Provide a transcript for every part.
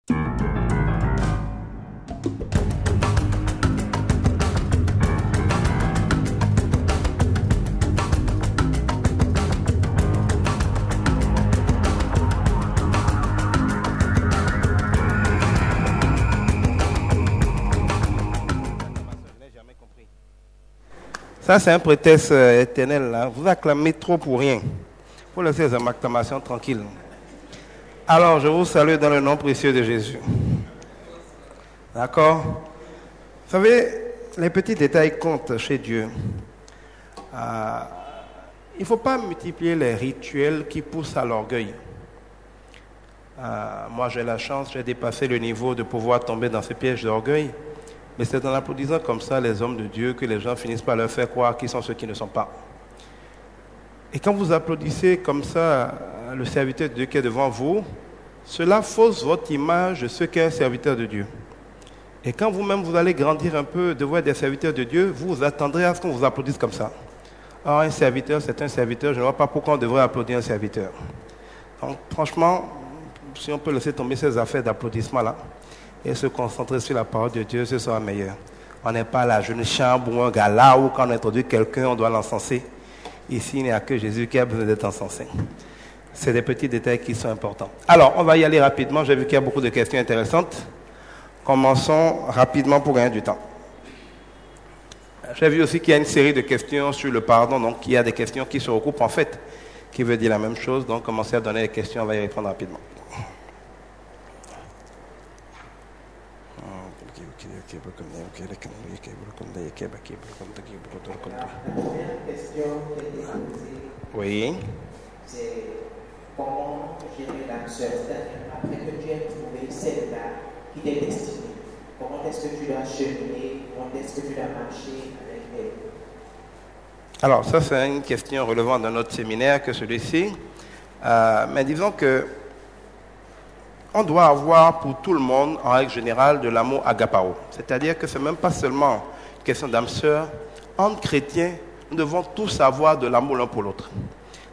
Ça, c'est un prétexte éternel. Là. Vous acclamez trop pour rien. Il faut laisser les acclamations tranquilles. Alors, je vous salue dans le nom précieux de Jésus. D'accord? Vous savez, les petits détails comptent chez Dieu. Il ne faut pas multiplier les rituels qui poussent à l'orgueil. Moi, j'ai la chance, j'ai dépassé le niveau de pouvoir tomber dans ce piège d'orgueil. Mais c'est en applaudissant comme ça les hommes de Dieu que les gens finissent par leur faire croire qu'ils sont ceux qui ne sont pas. Et quand vous applaudissez comme ça le serviteur de Dieu qui est devant vous, cela fausse votre image de ce qu'est un serviteur de Dieu. Et quand vous-même vous allez grandir un peu, devoir être des serviteurs de Dieu, vous vous attendrez à ce qu'on vous applaudisse comme ça. Or, un serviteur, c'est un serviteur. Je ne vois pas pourquoi on devrait applaudir un serviteur. Donc, franchement, si on peut laisser tomber ces affaires d'applaudissements-là, et se concentrer sur la parole de Dieu, ce sera meilleur. On n'est pas là, jeune chambre ou un gala où quand on introduit quelqu'un, on doit l'encenser. Ici, il n'y a que Jésus qui a besoin d'être encensé. C'est des petits détails qui sont importants. Alors, on va y aller rapidement. J'ai vu qu'il y a beaucoup de questions intéressantes. Commençons rapidement pour gagner du temps. J'ai vu aussi qu'il y a une série de questions sur le pardon. Donc, il y a des questions qui se recoupent en fait, qui veut dire la même chose. Donc, commencez à donner les questions, on va y répondre rapidement. La première question qui a été posée, oui. C'est comment gérer l'âme sœur. C'est-à-dire, après que tu aies trouvé celle-là qui t'est destinée, comment est-ce que tu dois cheminer, comment est-ce que tu dois marcher avec elle? Alors, ça, c'est une question relevant de notre séminaire que celui-ci. Mais disons que on doit avoir pour tout le monde, en règle générale, de l'amour agapao. C'est-à-dire que ce n'est même pas seulement une question d'âme sœur. Entre chrétiens, nous devons tous avoir de l'amour l'un pour l'autre.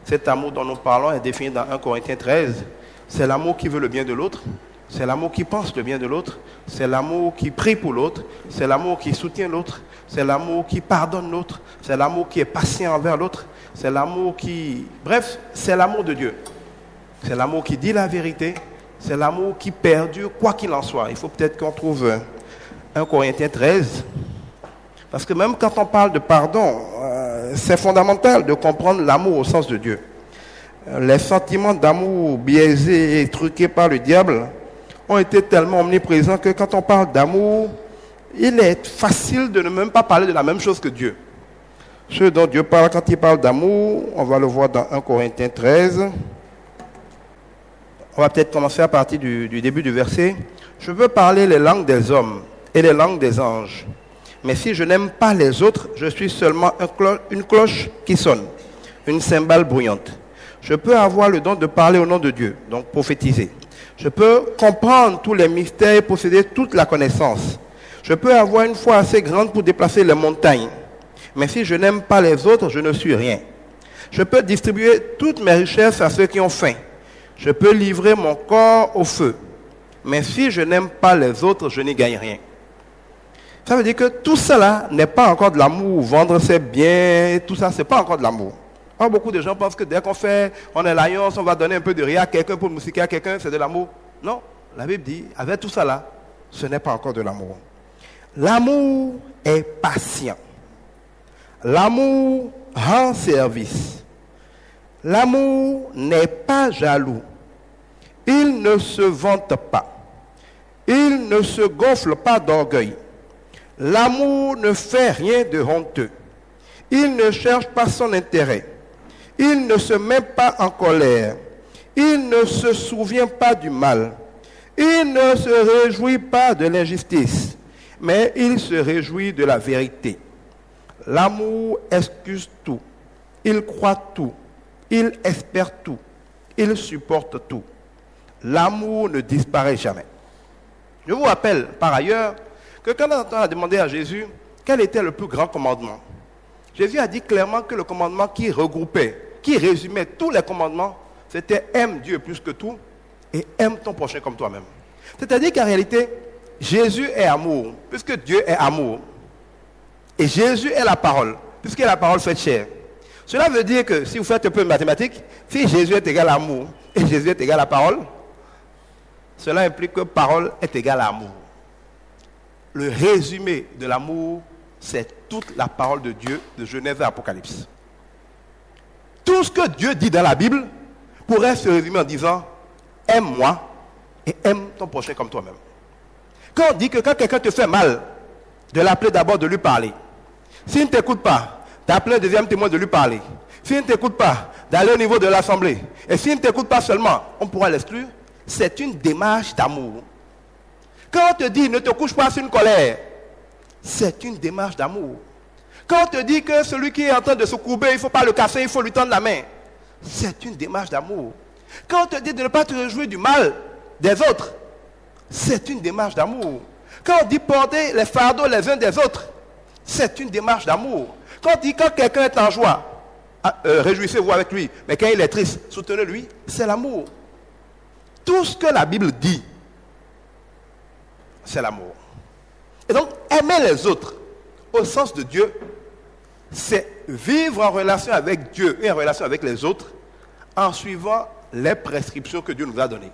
Cet amour dont nous parlons est défini dans 1 Corinthiens 13. C'est l'amour qui veut le bien de l'autre. C'est l'amour qui pense le bien de l'autre. C'est l'amour qui prie pour l'autre. C'est l'amour qui soutient l'autre. C'est l'amour qui pardonne l'autre. C'est l'amour qui est patient envers l'autre. C'est l'amour qui... Bref, c'est l'amour de Dieu. C'est l'amour qui dit la vérité. C'est l'amour qui perdure, quoi qu'il en soit. Il faut peut-être qu'on trouve 1 Corinthiens 13. Parce que même quand on parle de pardon, c'est fondamental de comprendre l'amour au sens de Dieu. Les sentiments d'amour biaisés et truqués par le diable ont été tellement omniprésents que quand on parle d'amour, il est facile de ne même pas parler de la même chose que Dieu. Ce dont Dieu parle quand il parle d'amour, on va le voir dans 1 Corinthiens 13. On va peut-être commencer à partir du début du verset. Je veux parler les langues des hommes et les langues des anges. Mais si je n'aime pas les autres, je suis seulement une cloche qui sonne, une cymbale bruyante. Je peux avoir le don de parler au nom de Dieu, donc prophétiser. Je peux comprendre tous les mystères et posséder toute la connaissance. Je peux avoir une foi assez grande pour déplacer les montagnes. Mais si je n'aime pas les autres, je ne suis rien. Je peux distribuer toutes mes richesses à ceux qui ont faim. Je peux livrer mon corps au feu. Mais si je n'aime pas les autres, je n'y gagne rien. Ça veut dire que tout cela n'est pas encore de l'amour. Vendre ses biens, tout ça, ce n'est pas encore de l'amour. Or, beaucoup de gens pensent que dès on est l'alliance, on va donner un peu de rien à quelqu'un pour musiquer à quelqu'un, c'est de l'amour. Non, la Bible dit, avec tout ça là, ce n'est pas encore de l'amour. L'amour est patient. L'amour rend service. L'amour n'est pas jaloux. Il ne se vante pas. Il ne se gonfle pas d'orgueil. L'amour ne fait rien de honteux. Il ne cherche pas son intérêt. Il ne se met pas en colère. Il ne se souvient pas du mal. Il ne se réjouit pas de l'injustice, mais il se réjouit de la vérité. L'amour excuse tout. Il croit tout. Il espère tout. Il supporte tout. L'amour ne disparaît jamais. Je vous rappelle, par ailleurs, que quand on a demandé à Jésus quel était le plus grand commandement, Jésus a dit clairement que le commandement qui regroupait, qui résumait tous les commandements, c'était aime Dieu plus que tout et aime ton prochain comme toi-même. C'est-à-dire qu'en réalité, Jésus est amour, puisque Dieu est amour. Et Jésus est la parole, puisque la parole fait chair. Cela veut dire que si vous faites un peu de mathématiques, si Jésus est égal à amour et Jésus est égal à parole, cela implique que parole est égale à amour. Le résumé de l'amour, c'est toute la parole de Dieu de Genèse à Apocalypse. Tout ce que Dieu dit dans la Bible pourrait se résumer en disant « Aime-moi et aime ton prochain comme toi-même ». Quand on dit que quand quelqu'un te fait mal, de l'appeler d'abord, de lui parler. S'il ne t'écoute pas, d'appeler un deuxième témoin de lui parler. S'il ne t'écoute pas, d'aller au niveau de l'assemblée. Et s'il ne t'écoute pas seulement, on pourra l'exclure. C'est une démarche d'amour. Quand on te dit ne te couche pas sur une colère, c'est une démarche d'amour. Quand on te dit que celui qui est en train de se courber, il ne faut pas le casser, il faut lui tendre la main, c'est une démarche d'amour. Quand on te dit de ne pas te réjouir du mal des autres, c'est une démarche d'amour. Quand on dit porter les fardeaux les uns des autres, c'est une démarche d'amour. Quand on dit quand quelqu'un est en joie, réjouissez-vous avec lui, mais quand il est triste, soutenez-lui, c'est l'amour. Tout ce que la Bible dit, c'est l'amour. Et donc, aimer les autres, au sens de Dieu, c'est vivre en relation avec Dieu et en relation avec les autres, en suivant les prescriptions que Dieu nous a données.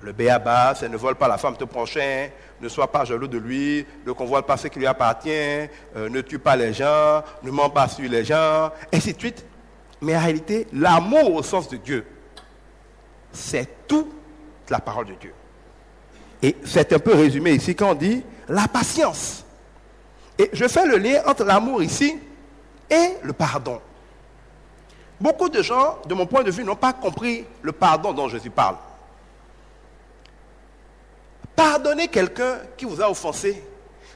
Le béaba, c'est ne vole pas la femme de ton prochain, ne sois pas jaloux de lui, ne convoite pas ce qui lui appartient, ne tue pas les gens, ne mens pas sur les gens, ainsi de suite. Mais en réalité, l'amour au sens de Dieu, c'est toute la parole de Dieu. Et c'est un peu résumé ici quand on dit la patience. Et je fais le lien entre l'amour ici et le pardon. Beaucoup de gens, de mon point de vue, n'ont pas compris le pardon dont Jésus parle. Pardonner quelqu'un qui vous a offensé,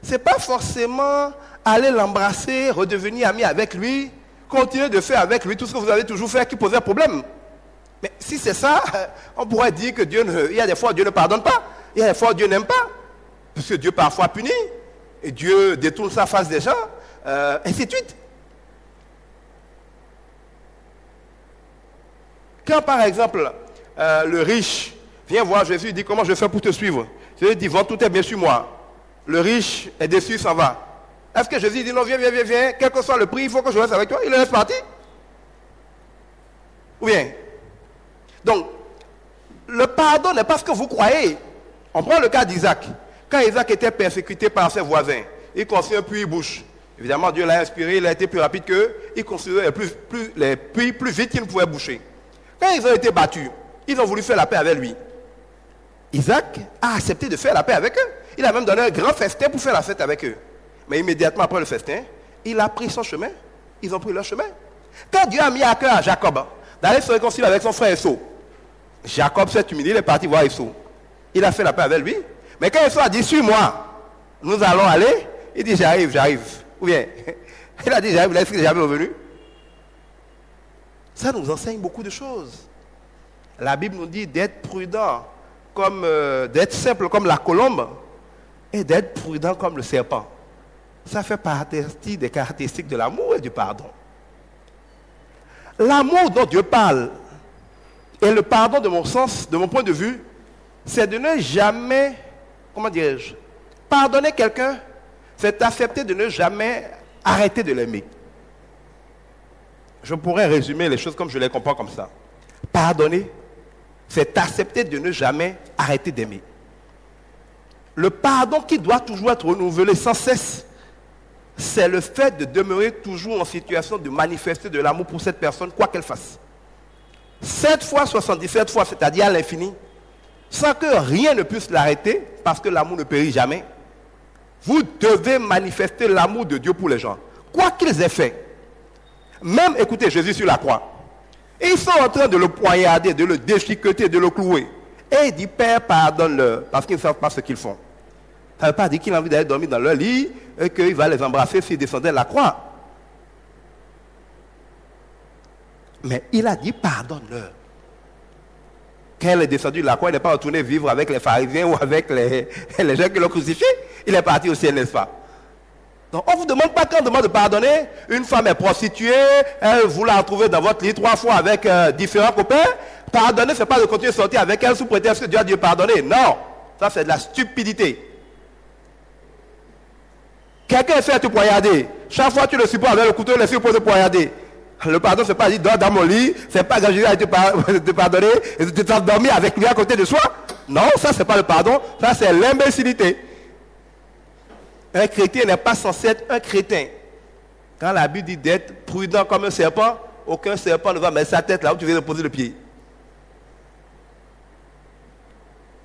ce n'est pas forcément aller l'embrasser, redevenir ami avec lui, continuer de faire avec lui tout ce que vous avez toujours fait qui posait problème. Mais si c'est ça, on pourrait dire que il y a des fois Dieu ne pardonne pas, il y a des fois Dieu n'aime pas, parce que Dieu parfois punit, et Dieu détourne sa face des gens, ainsi de suite. Quand par exemple, le riche vient voir Jésus et dit comment je fais pour te suivre, Jésus dit, vends tout est bien sur moi. Le riche est déçu, il s'en va. Est-ce que Jésus dit non, viens, quel que soit le prix, il faut que je reste avec toi, il le laisse partir? Ou bien? Donc, le pardon n'est pas ce que vous croyez. On prend le cas d'Isaac. Quand Isaac était persécuté par ses voisins, il construit un puits-bouche. Évidemment, Dieu l'a inspiré, il a été plus rapide qu'eux. Il construisait les puits plus vite qu'il ne pouvait boucher. Quand ils ont été battus, ils ont voulu faire la paix avec lui. Isaac a accepté de faire la paix avec eux. Il a même donné un grand festin pour faire la fête avec eux. Mais immédiatement après le festin, il a pris son chemin. Ils ont pris leur chemin. Quand Dieu a mis à cœur à Jacob d'aller se réconcilier avec son frère Esau, Jacob s'est humilié, il est parti voir Esau. Il a fait la paix avec lui. Mais quand Esau a dit, suis-moi, nous allons aller, il dit, j'arrive. Ou bien, il a dit, j'arrive, il a dit qu'il n'est jamais revenu. Ça nous enseigne beaucoup de choses. La Bible nous dit d'être prudent, d'être simple comme la colombe, et d'être prudent comme le serpent. Ça fait partie des caractéristiques de l'amour et du pardon. L'amour dont Dieu parle, et le pardon de mon sens, de mon point de vue, c'est de ne jamais, comment dirais-je, pardonner quelqu'un, c'est accepter de ne jamais arrêter de l'aimer. Je pourrais résumer les choses comme je les comprends comme ça. Pardonner, c'est accepter de ne jamais arrêter d'aimer. Le pardon qui doit toujours être renouvelé sans cesse, c'est le fait de demeurer toujours en situation de manifester de l'amour pour cette personne, quoi qu'elle fasse. 7 fois, 77 fois, c'est-à-dire à l'infini, sans que rien ne puisse l'arrêter, parce que l'amour ne périt jamais. Vous devez manifester l'amour de Dieu pour les gens, quoi qu'ils aient fait. Même, écoutez, Jésus sur la croix. Et ils sont en train de le poignarder, de le déchiqueter, de le clouer. Et il dit, Père, pardonne-leur, parce qu'ils ne savent pas ce qu'ils font. Ça ne veut pas dire qu'il a envie d'aller dormir dans leur lit et qu'il va les embrasser s'ils descendaient de la croix. Mais il a dit, pardonne-leur. Quand il est descendu de la croix, il n'est pas retourné vivre avec les pharisiens ou avec les gens qui l'ont crucifié. Il est parti au ciel, n'est-ce pas? Donc, on ne vous demande pas quand on demande de pardonner. Une femme est prostituée, vous la retrouvez dans votre lit 3 fois avec différents copains. Pardonner, ce n'est pas de continuer à sortir avec elle sous prétexte que Dieu a dû pardonner. Non, ça c'est de la stupidité. Quelqu'un essaie de te poignarder. Chaque fois tu le supportes avec le couteau, laisse-le pour te poignarder. Le pardon, ce n'est pas dit dors dans mon lit, ce n'est pas que Jésus a été te pardonner et de t'endormir avec lui à côté de soi. Non, ça c'est pas le pardon, ça c'est l'imbécilité. Un chrétien n'est pas censé être un crétin. Quand la Bible dit d'être prudent comme un serpent, aucun serpent ne va mettre sa tête là où tu viens de poser le pied.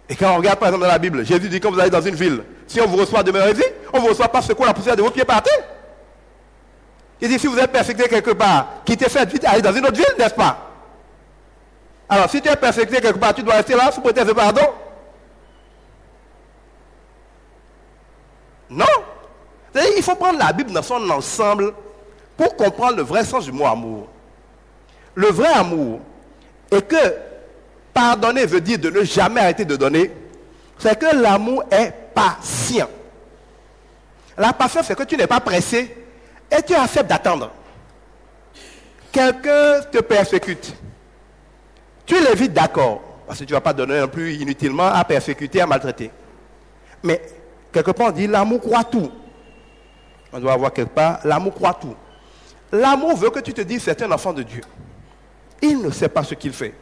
Et quand on regarde par exemple dans la Bible, Jésus dit quand vous allez dans une ville, si on vous reçoit demeurez-y, on ne vous reçoit pas secouer la poussière de vos pieds par terre. Il dit si vous êtes persécuté quelque part, quittez cette ville, allez dans une autre ville, n'est-ce pas? Alors si tu es persécuté quelque part, tu dois rester là sous prétexte de pardon? Non. Il faut prendre la Bible dans son ensemble pour comprendre le vrai sens du mot amour. Le vrai amour est que pardonner veut dire de ne jamais arrêter de donner. C'est que l'amour est patient. La patience, c'est que tu n'es pas pressé et tu acceptes d'attendre. Quelqu'un te persécute. Tu l'évites, d'accord, parce que tu ne vas pas donner non plus inutilement à persécuter, à maltraiter. Mais quelque part, on dit l'amour croit tout. On doit avoir quelque part, l'amour croit tout. L'amour veut que tu te dises c'est un enfant de Dieu. Il ne sait pas ce qu'il fait.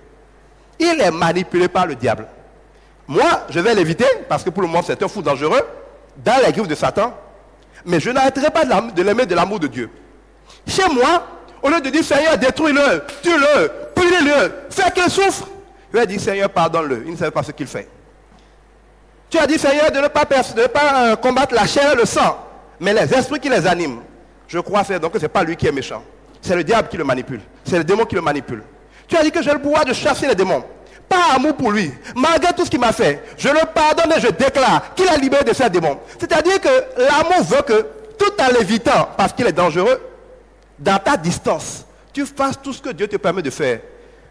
Il est manipulé par le diable. Moi, je vais l'éviter parce que pour le moment, c'est un fou dangereux dans les griffes de Satan. Mais je n'arrêterai pas de l'aimer de l'amour de Dieu. Chez moi, au lieu de dire Seigneur, détruis-le, tue-le, punis-le, fais qu'il souffre, je vais dire Seigneur, pardonne-le. Il ne sait pas ce qu'il fait. Tu as dit Seigneur de ne pas combattre la chair et le sang, mais les esprits qui les animent. Je crois donc que ce n'est pas lui qui est méchant. C'est le diable qui le manipule. C'est le démon qui le manipule. Tu as dit que j'ai le pouvoir de chasser les démons. Pas amour pour lui. Malgré tout ce qu'il m'a fait, je le pardonne et je déclare qu'il a libéré de ces démons. C'est-à-dire que l'amour veut que, tout en l'évitant, parce qu'il est dangereux, dans ta distance, tu fasses tout ce que Dieu te permet de faire.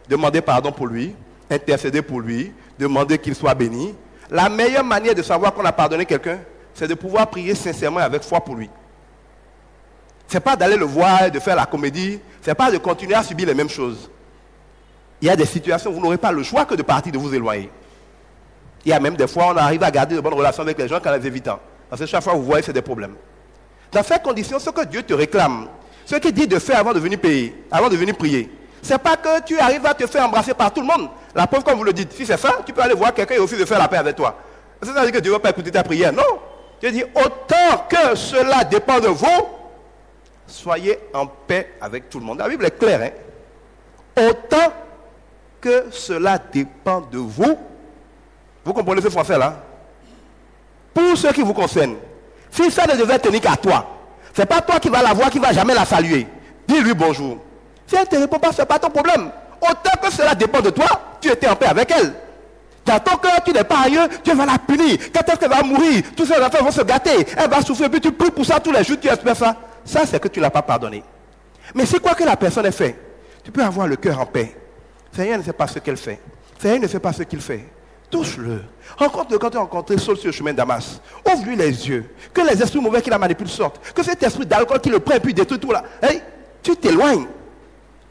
Demander pardon pour lui, intercéder pour lui, demander qu'il soit béni. La meilleure manière de savoir qu'on a pardonné quelqu'un, c'est de pouvoir prier sincèrement avec foi pour lui. Ce n'est pas d'aller le voir et de faire la comédie, ce n'est pas de continuer à subir les mêmes choses. Il y a des situations où vous n'aurez pas le choix que de partir, de vous éloigner. Il y a même des fois où on arrive à garder de bonnes relations avec les gens qu'en les évitant. Parce que chaque fois vous voyez, c'est des problèmes. Dans ces conditions, ce que Dieu te réclame, ce qu'il dit de faire avant de venir payer, avant de venir prier, ce n'est pas que tu arrives à te faire embrasser par tout le monde. La preuve, comme vous le dites, si c'est ça, tu peux aller voir quelqu'un et aussi de faire la paix avec toi. Ça veut dire que Dieu ne va pas écouter ta prière. Non. Dieu dit, autant que cela dépend de vous, soyez en paix avec tout le monde. La Bible est claire. Autant que cela dépend de vous. Vous comprenez ce français-là? Pour ce qui vous concerne, si ça ne devait tenir qu'à toi, ce n'est pas toi qui vas la voir, qui ne va jamais la saluer. Dis-lui bonjour. Si elle ne te répond pas, ce n'est pas ton problème. Autant que cela dépend de toi, tu étais en paix avec elle. Dans ton cœur, tu n'es pas ailleurs, Dieu va la punir. Quand est-ce qu'elle va mourir? Tous ces enfants vont se gâter. Elle va souffrir, puis tu pries pour ça tous les jours, tu espères ça. Ça, c'est que tu ne l'as pas pardonné. Mais c'est quoi que la personne ait fait? Tu peux avoir le cœur en paix. Seigneur ne sait pas ce qu'elle fait. Seigneur ne sait pas ce qu'il fait. Touche-le. Rencontre-le quand tu as rencontré Saul sur le chemin de Damas. Ouvre-lui les yeux. Que les esprits mauvais qui la manipulent sortent. Que cet esprit d'alcool qui le prend et puis détruit tout là. Hey, tu t'éloignes.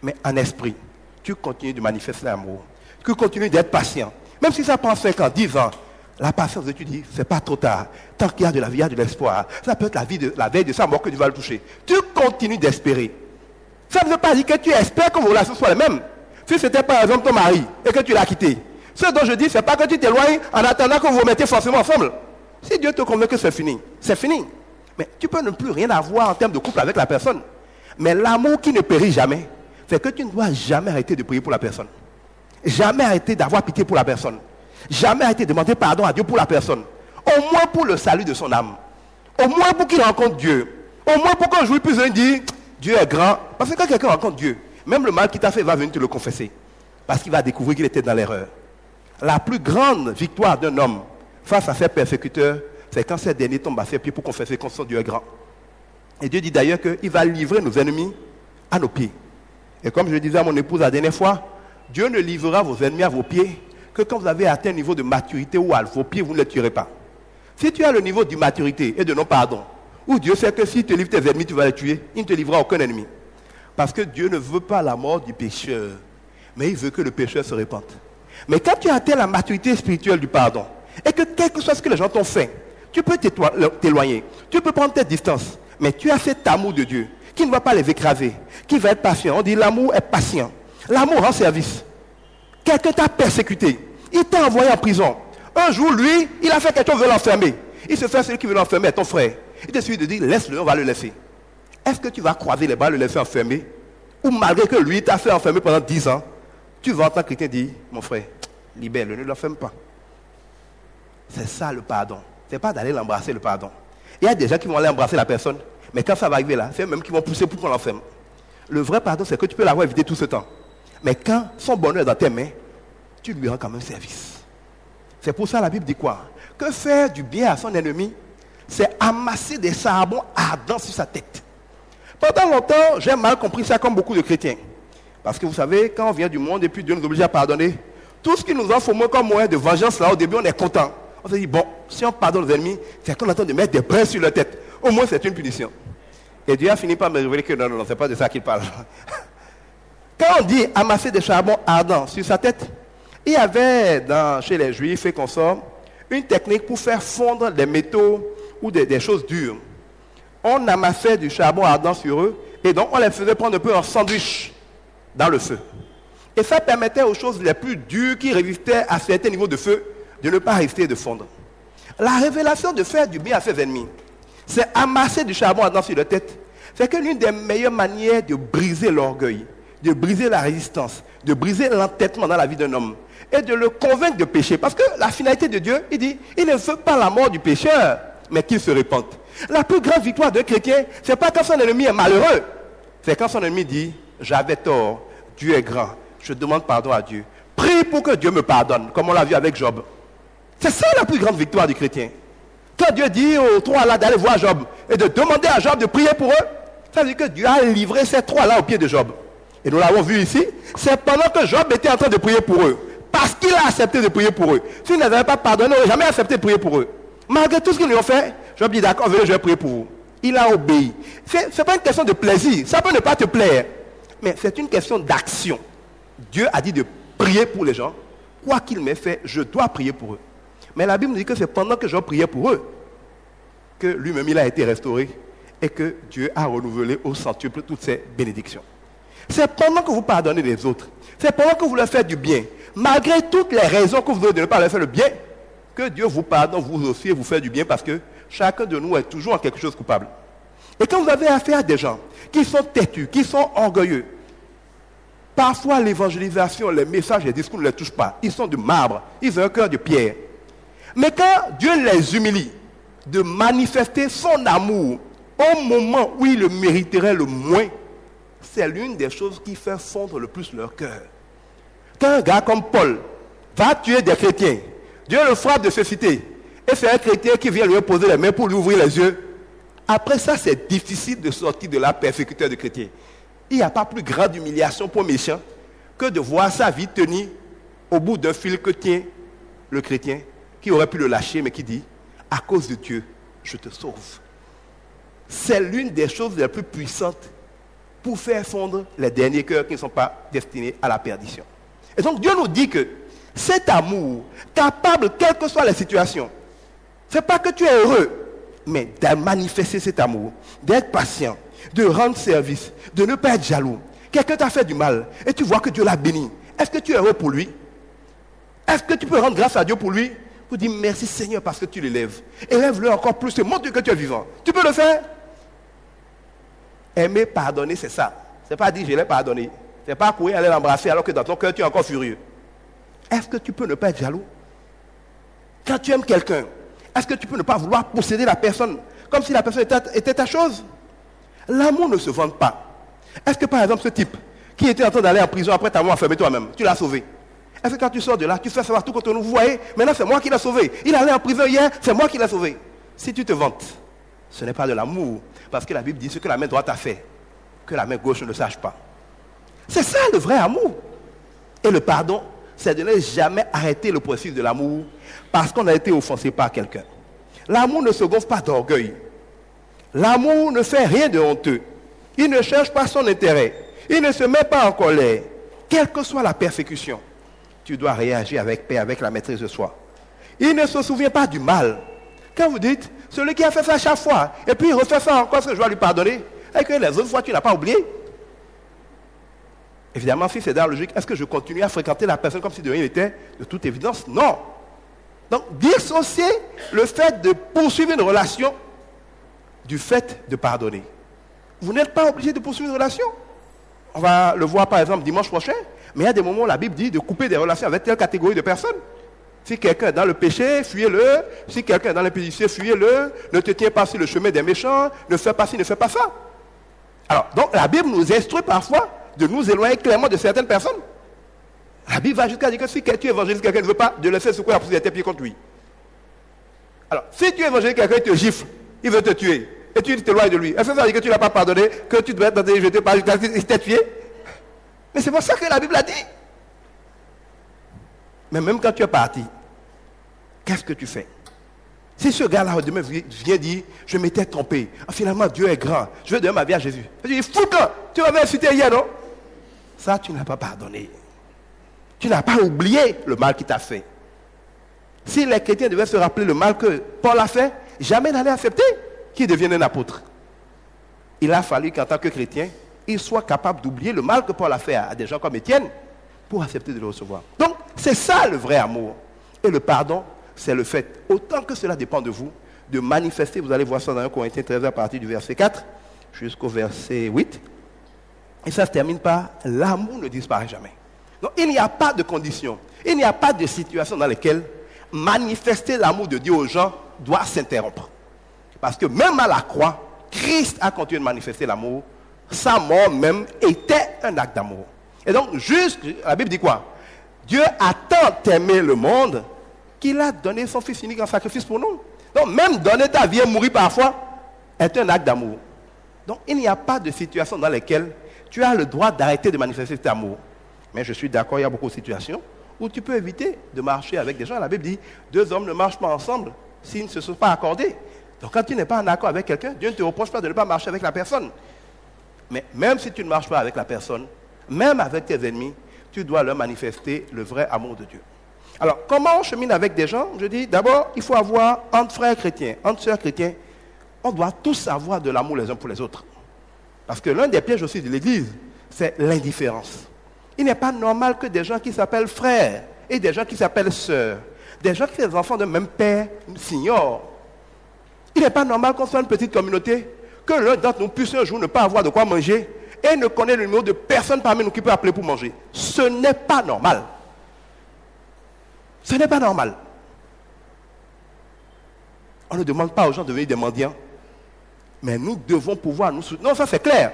Mais en esprit, tu continues de manifester l'amour. Tu continues d'être patient. Même si ça prend 5 ans, 10 ans, la patience, tu dis, c'est pas trop tard. Tant qu'il y a de la vie, il y a de l'espoir. Ça peut être la veille de sa mort que tu vas le toucher. Tu continues d'espérer. Ça ne veut pas dire que tu espères que vos relations soient les mêmes. Si c'était par exemple ton mari et que tu l'as quitté, ce dont je dis, ce n'est pas que tu t'éloignes en attendant que vous vous mettez forcément ensemble. Si Dieu te convainc que c'est fini, c'est fini. Mais tu peux ne plus rien avoir en termes de couple avec la personne. Mais l'amour qui ne périt jamais, c'est que tu ne dois jamais arrêter de prier pour la personne. Jamais arrêter d'avoir pitié pour la personne. Jamais arrêter de demander pardon à Dieu pour la personne. Au moins pour le salut de son âme. Au moins pour qu'il rencontre Dieu. Au moins pour qu'un jour il puisse venir dire, Dieu est grand. Parce que quand quelqu'un rencontre Dieu, même le mal qu'il t'a fait va venir te le confesser. Parce qu'il va découvrir qu'il était dans l'erreur. La plus grande victoire d'un homme face à ses persécuteurs, c'est quand ces derniers tombent à ses pieds pour confesser qu'on son Dieu est grand. Et Dieu dit d'ailleurs qu'il va livrer nos ennemis à nos pieds. Et comme je disais à mon épouse la dernière fois, Dieu ne livrera vos ennemis à vos pieds que quand vous avez atteint un niveau de maturité où à vos pieds, vous ne les tuerez pas. Si tu as le niveau de maturité et de non-pardon, Où Dieu sait que s'il te livre tes ennemis, tu vas les tuer. Il ne te livrera aucun ennemi. Parce que Dieu ne veut pas la mort du pécheur, mais il veut que le pécheur se répande. Mais quand tu as atteint la maturité spirituelle du pardon, et que quel que soit ce que les gens t'ont fait, tu peux t'éloigner, tu peux prendre tes distances, mais tu as cet amour de Dieu qui ne va pas les écraser, qui va être patient. On dit l'amour est patient. L'amour rend service. Quelqu'un t'a persécuté, il t'a envoyé en prison. Un jour, lui, il a fait quelque chose, veut l'enfermer. Il se fait celui qui veut l'enfermer, ton frère. Il te suffit de dire, laisse-le, on va le laisser. Est-ce que tu vas croiser les bras, le laisser enfermer? Ou malgré que lui t'a fait enfermer pendant 10 ans, tu vas en tant que chrétien dire, mon frère, libère-le, ne l'enferme pas. C'est ça le pardon. Ce n'est pas d'aller l'embrasser, le pardon. Il y a des gens qui vont aller embrasser la personne, mais quand ça va arriver là, c'est eux-mêmes qui vont pousser pour qu'on l'enferme. Le vrai pardon, c'est que tu peux l'avoir évité tout ce temps. Mais quand son bonheur est dans tes mains, tu lui rends quand même service. C'est pour ça la Bible dit quoi? Que faire du bien à son ennemi, c'est amasser des charbons ardents sur sa tête. Pendant longtemps, j'ai mal compris ça comme beaucoup de chrétiens. Parce que vous savez, quand on vient du monde et puis Dieu nous oblige à pardonner, tout ce qui nous offre au moins comme moyen de vengeance, là, au début, on est content. On se dit, bon, si on pardonne les ennemis, c'est qu'on est en train de mettre des brins sur leur tête. Au moins, c'est une punition. Et Dieu a fini par me révéler que non, c'est pas de ça qu'il parle. Quand on dit amasser des charbons ardents sur sa tête, il y avait chez les Juifs et consorts une technique pour faire fondre des métaux ou des choses dures. On amassait du charbon ardent sur eux et donc on les faisait prendre un peu en sandwich dans le feu. Et ça permettait aux choses les plus dures qui résistaient à certains niveaux de feu de ne pas résister et de fondre. La révélation de faire du bien à ses ennemis, c'est amasser du charbon ardent sur leur tête. C'est que l'une des meilleures manières de briser l'orgueil, de briser la résistance, de briser l'entêtement dans la vie d'un homme, et de le convaincre de pécher. Parce que la finalité de Dieu, il dit, il ne veut pas la mort du pécheur, mais qu'il se répande. La plus grande victoire d'un chrétien, ce n'est pas quand son ennemi est malheureux, c'est quand son ennemi dit, j'avais tort, Dieu est grand, je demande pardon à Dieu. Prie pour que Dieu me pardonne, comme on l'a vu avec Job. C'est ça la plus grande victoire du chrétien. Quand Dieu dit aux trois là d'aller voir Job et de demander à Job de prier pour eux, ça veut dire que Dieu a livré ces trois là au pied de Job. Et nous l'avons vu ici, c'est pendant que Job était en train de prier pour eux. Parce qu'il a accepté de prier pour eux. S'il n'avait pas pardonné, il n'aurait jamais accepté de prier pour eux. Malgré tout ce qu'ils lui ont fait, Job dit d'accord, venez, je vais prier pour vous. Il a obéi. Ce n'est pas une question de plaisir. Ça peut ne pas te plaire. Mais c'est une question d'action. Dieu a dit de prier pour les gens. Quoi qu'il m'ait fait, je dois prier pour eux. Mais la Bible nous dit que c'est pendant que Job priait pour eux que lui-même il a été restauré et que Dieu a renouvelé au centuple toutes ses bénédictions. C'est pendant que vous pardonnez les autres. C'est pendant que vous leur faites du bien. Malgré toutes les raisons que vous avez de ne pas leur faire le bien, que Dieu vous pardonne, vous aussi, et vous fait du bien parce que chacun de nous est toujours en quelque chose coupable. Et quand vous avez affaire à des gens qui sont têtus, qui sont orgueilleux, parfois l'évangélisation, les messages, les discours ne les touchent pas. Ils sont de marbre, ils ont un cœur de pierre. Mais quand Dieu les humilie de manifester son amour au moment où il le mériterait le moins, c'est l'une des choses qui fait fondre le plus leur cœur. Quand un gars comme Paul va tuer des chrétiens, Dieu le frappe de cécité, et c'est un chrétien qui vient lui poser les mains pour lui ouvrir les yeux. Après ça, c'est difficile de sortir de là persécuteur de chrétiens. Il n'y a pas plus grande humiliation pour un méchant que de voir sa vie tenir au bout d'un fil que tient le chrétien, qui aurait pu le lâcher, mais qui dit, à cause de Dieu, je te sauve. C'est l'une des choses les plus puissantes pour faire fondre les derniers cœurs qui ne sont pas destinés à la perdition. Et donc Dieu nous dit que cet amour, capable, quelles que soient les situations, ce n'est pas que tu es heureux, mais de manifester cet amour, d'être patient, de rendre service, de ne pas être jaloux. Quelqu'un t'a fait du mal et tu vois que Dieu l'a béni. Est-ce que tu es heureux pour lui? Est-ce que tu peux rendre grâce à Dieu pour lui? Pour dire merci Seigneur parce que tu l'élèves. Élève-le encore plus et montre que tu es vivant. Tu peux le faire? Aimer, pardonner, c'est ça. Ce n'est pas dire je l'ai pardonné. Ce n'est pas courir aller l'embrasser alors que dans ton cœur tu es encore furieux. Est-ce que tu peux ne pas être jaloux? Quand tu aimes quelqu'un, est-ce que tu peux ne pas vouloir posséder la personne comme si la personne était ta chose? L'amour ne se vante pas. Est-ce que par exemple ce type qui était en train d'aller en prison après t'avoir enfermé toi-même, tu l'as sauvé? Est-ce que quand tu sors de là, tu fais savoir tout contre nous, vous voyez, maintenant c'est moi qui l'ai sauvé. Il allait en prison hier, c'est moi qui l'ai sauvé. Si tu te vantes, ce n'est pas de l'amour. Parce que la Bible dit ce que la main droite a fait, que la main gauche ne le sache pas. C'est ça le vrai amour. Et le pardon, c'est de ne jamais arrêter le processus de l'amour parce qu'on a été offensé par quelqu'un. L'amour ne se gonfle pas d'orgueil. L'amour ne fait rien de honteux. Il ne cherche pas son intérêt. Il ne se met pas en colère. Quelle que soit la persécution, tu dois réagir avec paix, avec la maîtrise de soi. Il ne se souvient pas du mal. Quand vous dites, celui qui a fait ça chaque fois, et puis il refait ça encore, est-ce que je dois lui pardonner? Et que les autres fois, tu n'as pas oublié? Évidemment, si c'est dans la logique, est-ce que je continue à fréquenter la personne comme si de rien n'était? De toute évidence, non. Donc, dissocier le fait de poursuivre une relation du fait de pardonner. Vous n'êtes pas obligé de poursuivre une relation. On va le voir par exemple dimanche prochain, mais il y a des moments où la Bible dit de couper des relations avec telle catégorie de personnes. Si quelqu'un est dans le péché, fuyez-le. Si quelqu'un est dans l'impudicité, fuyez-le. Ne te tiens pas sur le chemin des méchants. Ne fais pas ci, ne fais pas ça. Alors, donc la Bible nous instruit parfois de nous éloigner clairement de certaines personnes. La Bible va jusqu'à dire que si tu évangélises quelqu'un ne veut pas, de laisser secouer la poussière de tes pieds contre lui. Alors, si tu évangélises quelqu'un, il te gifle, il veut te tuer, et tu t'éloignes de lui. Est-ce que ça veut dire que tu ne l'as pas pardonné, que tu dois être dans tes jetés par jusqu'à ce qu'il t'ait tué? Mais c'est pour ça que la Bible a dit. Mais même quand tu es parti, qu'est-ce que tu fais? Si ce gars-là, demain, vient dire, je m'étais trompé, finalement Dieu est grand, je vais donner ma vie à Jésus. Je dis, fou que tu m'avais insulté hier, non? Ça, tu ne l'as pas pardonné. Tu n'as pas oublié le mal qu'il t'a fait. Si les chrétiens devaient se rappeler le mal que Paul a fait, jamais n'allait accepter qu'il devienne un apôtre. Il a fallu qu'en tant que chrétien, il soit capable d'oublier le mal que Paul a fait à des gens comme Étienne pour accepter de le recevoir. Donc, c'est ça le vrai amour. Et le pardon, c'est le fait, autant que cela dépend de vous, de manifester, vous allez voir ça dans 1 Corinthiens 13 à partir du verset 4 jusqu'au verset 8. Et ça se termine par l'amour ne disparaît jamais. Donc, il n'y a pas de condition, il n'y a pas de situation dans laquelle manifester l'amour de Dieu aux gens doit s'interrompre. Parce que même à la croix, Christ a continué de manifester l'amour. Sa mort même était un acte d'amour. Et donc, la Bible dit quoi? Dieu a tant aimé le monde qu'il a donné son Fils unique en sacrifice pour nous. Donc, même donner ta vie et mourir parfois est un acte d'amour. Donc, il n'y a pas de situation dans laquelle tu as le droit d'arrêter de manifester cet amour. Mais je suis d'accord, il y a beaucoup de situations où tu peux éviter de marcher avec des gens. La Bible dit, 2 hommes ne marchent pas ensemble s'ils ne se sont pas accordés. Donc, quand tu n'es pas en accord avec quelqu'un, Dieu ne te reproche pas de ne pas marcher avec la personne. Mais même si tu ne marches pas avec la personne, même avec tes ennemis, tu dois leur manifester le vrai amour de Dieu. Alors, comment on chemine avec des gens? Je dis, d'abord, il faut avoir, entre frères chrétiens, entre sœurs chrétiens, on doit tous avoir de l'amour les uns pour les autres. Parce que l'un des pièges aussi de l'Église, c'est l'indifférence. Il n'est pas normal que des gens qui s'appellent frères et des gens qui s'appellent sœurs, des gens qui sont des enfants d'un même père, s'ignorent. Il n'est pas normal qu'on soit une petite communauté, que l'un d'entre nous puisse un jour ne pas avoir de quoi manger et ne connaît le numéro de personne parmi nous qui peut appeler pour manger. Ce n'est pas normal. Ce n'est pas normal. On ne demande pas aux gens de devenir des mendiants. Mais nous devons pouvoir nous soutenir. Non, ça c'est clair.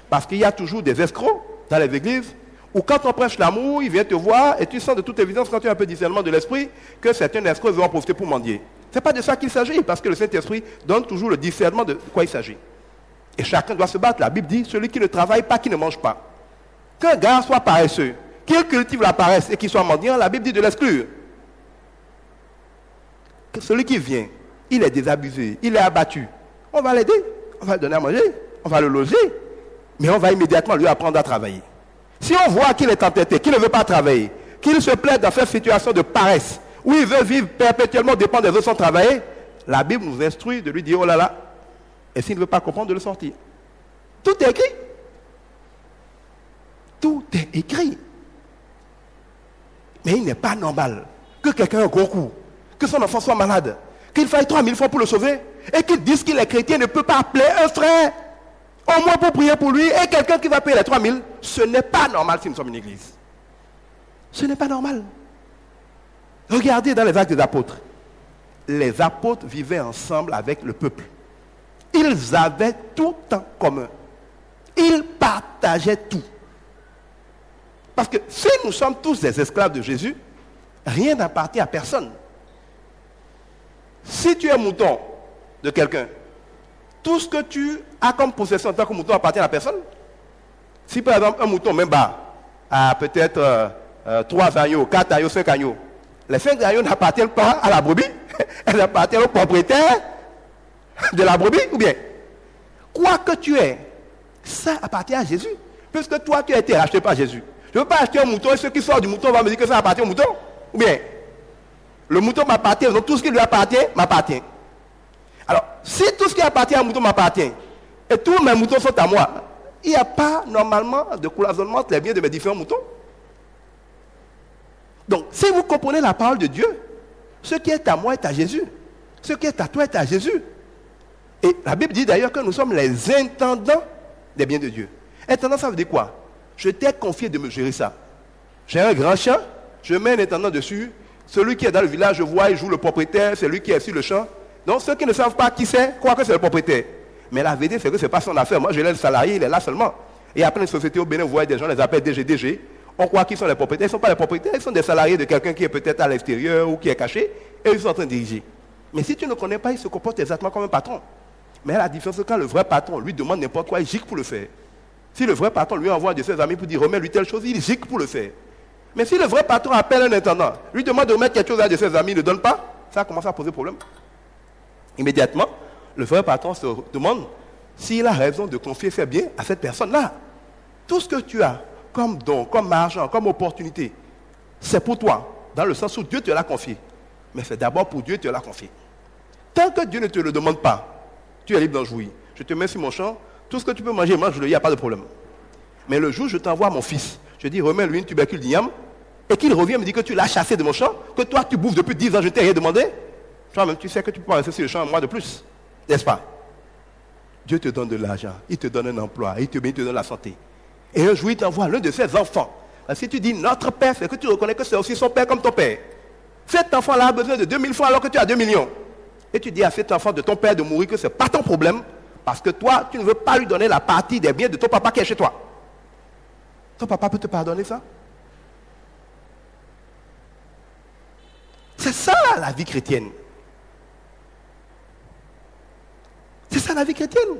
Parce qu'il y a toujours des escrocs dans les églises où quand on prêche l'amour, ils viennent te voir et tu sens de toute évidence, quand tu as un peu de discernement de l'esprit, que certains escrocs veulent en profiter pour mendier. Ce n'est pas de ça qu'il s'agit, parce que le Saint-Esprit donne toujours le discernement de quoi il s'agit. Et chacun doit se battre. La Bible dit, celui qui ne travaille pas, qui ne mange pas. Qu'un gars soit paresseux, qu'il cultive la paresse et qu'il soit mendiant, la Bible dit de l'exclure. Que celui qui vient, il est désabusé, il est abattu. On va l'aider, on va le donner à manger, on va le loger, mais on va immédiatement lui apprendre à travailler. Si on voit qu'il est entêté, qu'il ne veut pas travailler, qu'il se plaît dans cette situation de paresse, où il veut vivre perpétuellement dépendre des autres sans travailler, la Bible nous instruit de lui dire, oh là là, et s'il ne veut pas comprendre, de le sortir. Tout est écrit. Tout est écrit. Mais il n'est pas normal que quelqu'un ait un gros coup, que son enfant soit malade, qu'il faille 3000 francs pour le sauver, et qu'il dise qu'il est chrétien, ne peut pas appeler un frère, au moins pour prier pour lui, et quelqu'un qui va payer les 3000. Ce n'est pas normal si nous sommes une église. Ce n'est pas normal. Regardez dans les Actes des Apôtres. Les apôtres vivaient ensemble avec le peuple. Ils avaient tout en commun. Ils partageaient tout. Parce que si nous sommes tous des esclaves de Jésus, rien n'appartient à personne. Si tu es mouton de quelqu'un, tout ce que tu as comme possession en tant que mouton appartient à la personne. Si par exemple un mouton même bas a peut-être 3 agneaux, 4 agneaux, 5 agneaux, les 5 agneaux n'appartiennent pas à la brebis, elles appartiennent au propriétaire de la brebis, ou bien quoi que tu aies, ça appartient à Jésus. Puisque toi, tu as été racheté par Jésus. Je ne veux pas acheter un mouton et ce qui sort du mouton va me dire que ça appartient au mouton. Ou bien, le mouton m'appartient, donc tout ce qui lui appartient, m'appartient. Alors, si tout ce qui appartient au mouton m'appartient, et tous mes moutons sont à moi, il n'y a pas normalement de cloisonnement entre les biens de mes différents moutons. Donc, si vous comprenez la parole de Dieu, ce qui est à moi est à Jésus. Ce qui est à toi est à Jésus. Et la Bible dit d'ailleurs que nous sommes les intendants des biens de Dieu. Intendant, ça veut dire quoi? Je t'ai confié de me gérer ça. J'ai un grand champ, je mets un intendant dessus. Celui qui est dans le village, je vois, il joue le propriétaire, c'est lui qui est sur le champ. Donc ceux qui ne savent pas qui c'est, croient que c'est le propriétaire. Mais la vérité, c'est que ce n'est pas son affaire. Moi, je l'ai le salarié, il est là seulement. Et il y a plein de sociétés au Bénin, vous voyez des gens, les appellent DG. On croit qu'ils sont les propriétaires. Ils ne sont pas les propriétaires, ils sont des salariés de quelqu'un qui est peut-être à l'extérieur ou qui est caché. Et ils sont en train de diriger. Mais si tu ne connais pas, il se comporte exactement comme un patron. Mais la différence, c'est quand le vrai patron lui demande n'importe quoi, il gicle pour le faire. Si le vrai patron lui envoie de ses amis pour dire remets-lui telle chose, il gicle pour le faire. Mais si le vrai patron appelle un intendant, lui demande de remettre quelque chose à de ses amis, il ne donne pas, ça commence à poser problème. Immédiatement, le vrai patron se demande s'il a raison de confier ses biens à cette personne-là. Tout ce que tu as comme don, comme argent, comme opportunité, c'est pour toi, dans le sens où Dieu te l'a confié. Mais c'est d'abord pour Dieu que tu l'a confié. Tant que Dieu ne te le demande pas, tu es libre d'en jouir. Je te mets sur mon champ, tout ce que tu peux manger, mange-le, il n'y a pas de problème. Mais le jour où je t'envoie mon fils, je dis remets-lui une tubercule d'igname, et qu'il revient me dire que tu l'as chassé de mon champ, que toi tu bouffes depuis 10 ans, je ne t'ai rien demandé. Toi-même, tu sais que tu peux pas rester sur le champ un mois de plus. N'est-ce pas? Dieu te donne de l'argent, il te donne un emploi, il te donne la santé. Et un jour, il t'envoie l'un de ses enfants. Parce que si tu dis notre père, c'est que tu reconnais que c'est aussi son père comme ton père. Cet enfant-là a besoin de 2000 francs alors que tu as 2 millions. Et tu dis à cet enfant de ton père de mourir que ce n'est pas ton problème, parce que toi, tu ne veux pas lui donner la partie des biens de ton papa qui est chez toi. Ton papa peut te pardonner ça? C'est ça la vie chrétienne. C'est ça la vie chrétienne.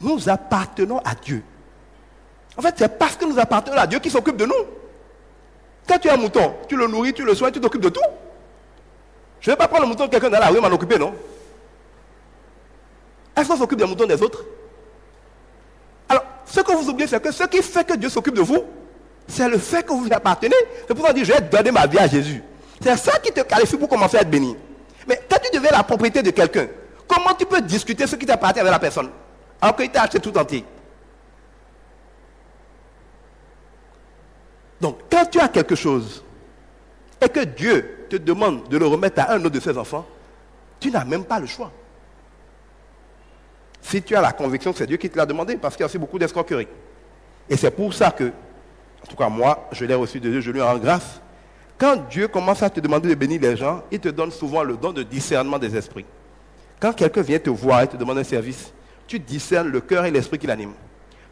Nous appartenons à Dieu. En fait, c'est parce que nous appartenons à Dieu qu'il s'occupe de nous. Quand tu as un mouton, tu le nourris, tu le soignes, tu t'occupes de tout. Je ne vais pas prendre le mouton de quelqu'un dans la rue et m'en occuper, non? Est-ce qu'on s'occupe des moutons des autres? Alors, ce que vous oubliez, c'est que ce qui fait que Dieu s'occupe de vous, c'est le fait que vous lui appartenez. C'est pour ça que je vais donner ma vie à Jésus. C'est ça qui te qualifie pour commencer à être béni. Mais quand tu deviens la propriété de quelqu'un, comment tu peux discuter ce qui t'appartient avec la personne alors qu'il t'a acheté tout entier? Donc, quand tu as quelque chose et que Dieu te demande de le remettre à un autre de ses enfants, tu n'as même pas le choix. Si tu as la conviction que c'est Dieu qui te l'a demandé, parce qu'il y a aussi beaucoup d'escroquerie. Et c'est pour ça que, en tout cas moi, je l'ai reçu de Dieu, je lui rends grâce. Quand Dieu commence à te demander de bénir les gens, il te donne souvent le don de discernement des esprits. Quand quelqu'un vient te voir et te demande un service, tu discernes le cœur et l'esprit qui l'anime.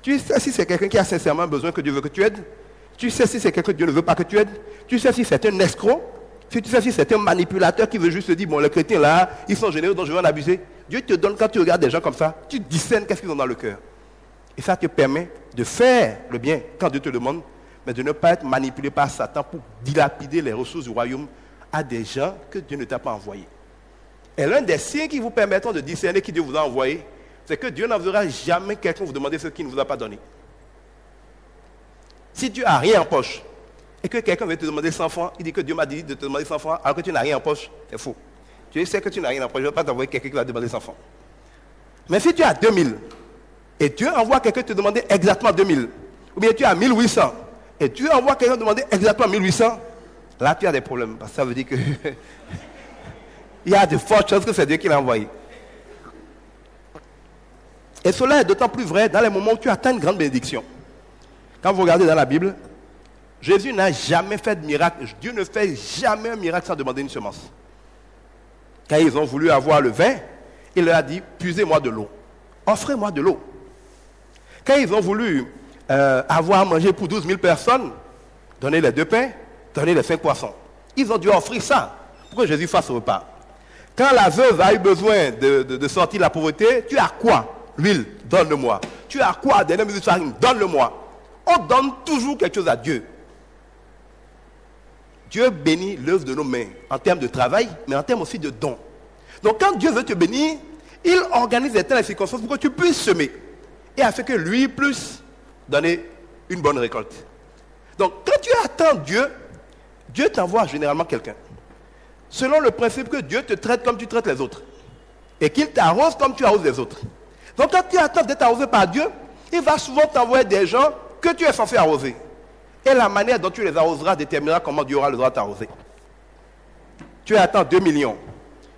Tu sais si c'est quelqu'un qui a sincèrement besoin que Dieu veut que tu aides. Tu sais si c'est quelqu'un que Dieu ne veut pas que tu aides. Tu sais si c'est un escroc. Tu sais si c'est un manipulateur qui veut juste te dire, bon, les chrétiens là, ils sont généreux, donc je vais en abuser. Dieu te donne, quand tu regardes des gens comme ça, tu discernes qu'est-ce qu'ils ont dans le cœur. Et ça te permet de faire le bien quand Dieu te demande, mais de ne pas être manipulé par Satan pour dilapider les ressources du royaume à des gens que Dieu ne t'a pas envoyés. Et l'un des signes qui vous permettront de discerner qui Dieu vous a envoyé, c'est que Dieu n'enverra jamais quelqu'un vous demander ce qu'il ne vous a pas donné. Si tu n'as rien en poche, et que quelqu'un veut te demander 100 francs, il dit que Dieu m'a dit de te demander 100 francs, alors que tu n'as rien en poche, c'est faux. Tu sais que tu n'as rien en poche, je ne vais pas t'envoyer quelqu'un qui va te demander 100 francs. Mais si tu as 2000, et Dieu envoie quelqu'un te demander exactement 2000, ou bien tu as 1800, et Dieu envoie quelqu'un te demander exactement 1800, là tu as des problèmes, parce que ça veut dire que il y a de fortes chances que c'est Dieu qui l'a envoyé. Et cela est d'autant plus vrai dans les moments où tu attends une grande bénédiction. Quand vous regardez dans la Bible, Jésus n'a jamais fait de miracle. Dieu ne fait jamais un miracle sans demander une semence. Quand ils ont voulu avoir le vin, il leur a dit, puisez-moi de l'eau. Offrez-moi de l'eau. Quand ils ont voulu avoir à manger pour 12 000 personnes, donnez les 2 pains, donnez les 5 poissons. Ils ont dû offrir ça pour que Jésus fasse le repas. Quand la veuve a eu besoin de sortir de la pauvreté, tu as quoi? L'huile, donne-le-moi. Tu as quoi? Des mesures de farine, donne-le-moi. On donne toujours quelque chose à Dieu. Dieu bénit l'œuvre de nos mains en termes de travail, mais en termes aussi de dons. Donc quand Dieu veut te bénir, Il organise des telles circonstances pour que tu puisses semer. Et a fait que lui puisse donner une bonne récolte. Donc, quand tu attends Dieu, Dieu t'envoie généralement quelqu'un. Selon le principe que Dieu te traite comme tu traites les autres. Et qu'il t'arrose comme tu arroses les autres. Donc, quand tu attends d'être arrosé par Dieu, il va souvent t'envoyer des gens que tu es censé arroser. Et la manière dont tu les arroseras déterminera comment Dieu aura le droit de t'arroser. Tu attends 2 millions.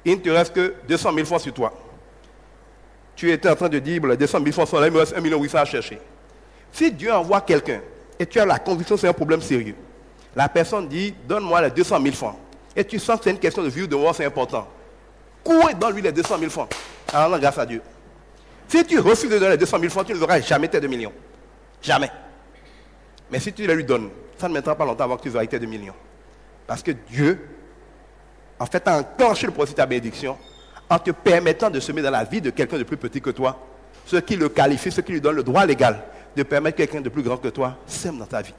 Il ne te reste que 200 000 francs sur toi. Tu étais en train de dire, les 200 000 francs sont là, il me reste 1 800 000 à chercher. Si Dieu envoie quelqu'un, et tu as la conviction que c'est un problème sérieux, la personne dit, donne-moi les 200 000 francs. Et tu sens que c'est une question de vie ou de mort, c'est important. Cours et donne-lui les 200 000 francs. Alors, grâce à Dieu. Si tu refuses de donner les 200 000 francs, tu ne verras jamais tes 2 millions. Jamais. Mais si tu les lui donnes, ça ne mettra pas longtemps avant que tu verras tes 2 millions. Parce que Dieu, en fait, a enclenché le processus de ta bénédiction en te permettant de semer dans la vie de quelqu'un de plus petit que toi, ce qui le qualifie, ce qui lui donne le droit légal de permettre que quelqu'un de plus grand que toi sème dans ta vie.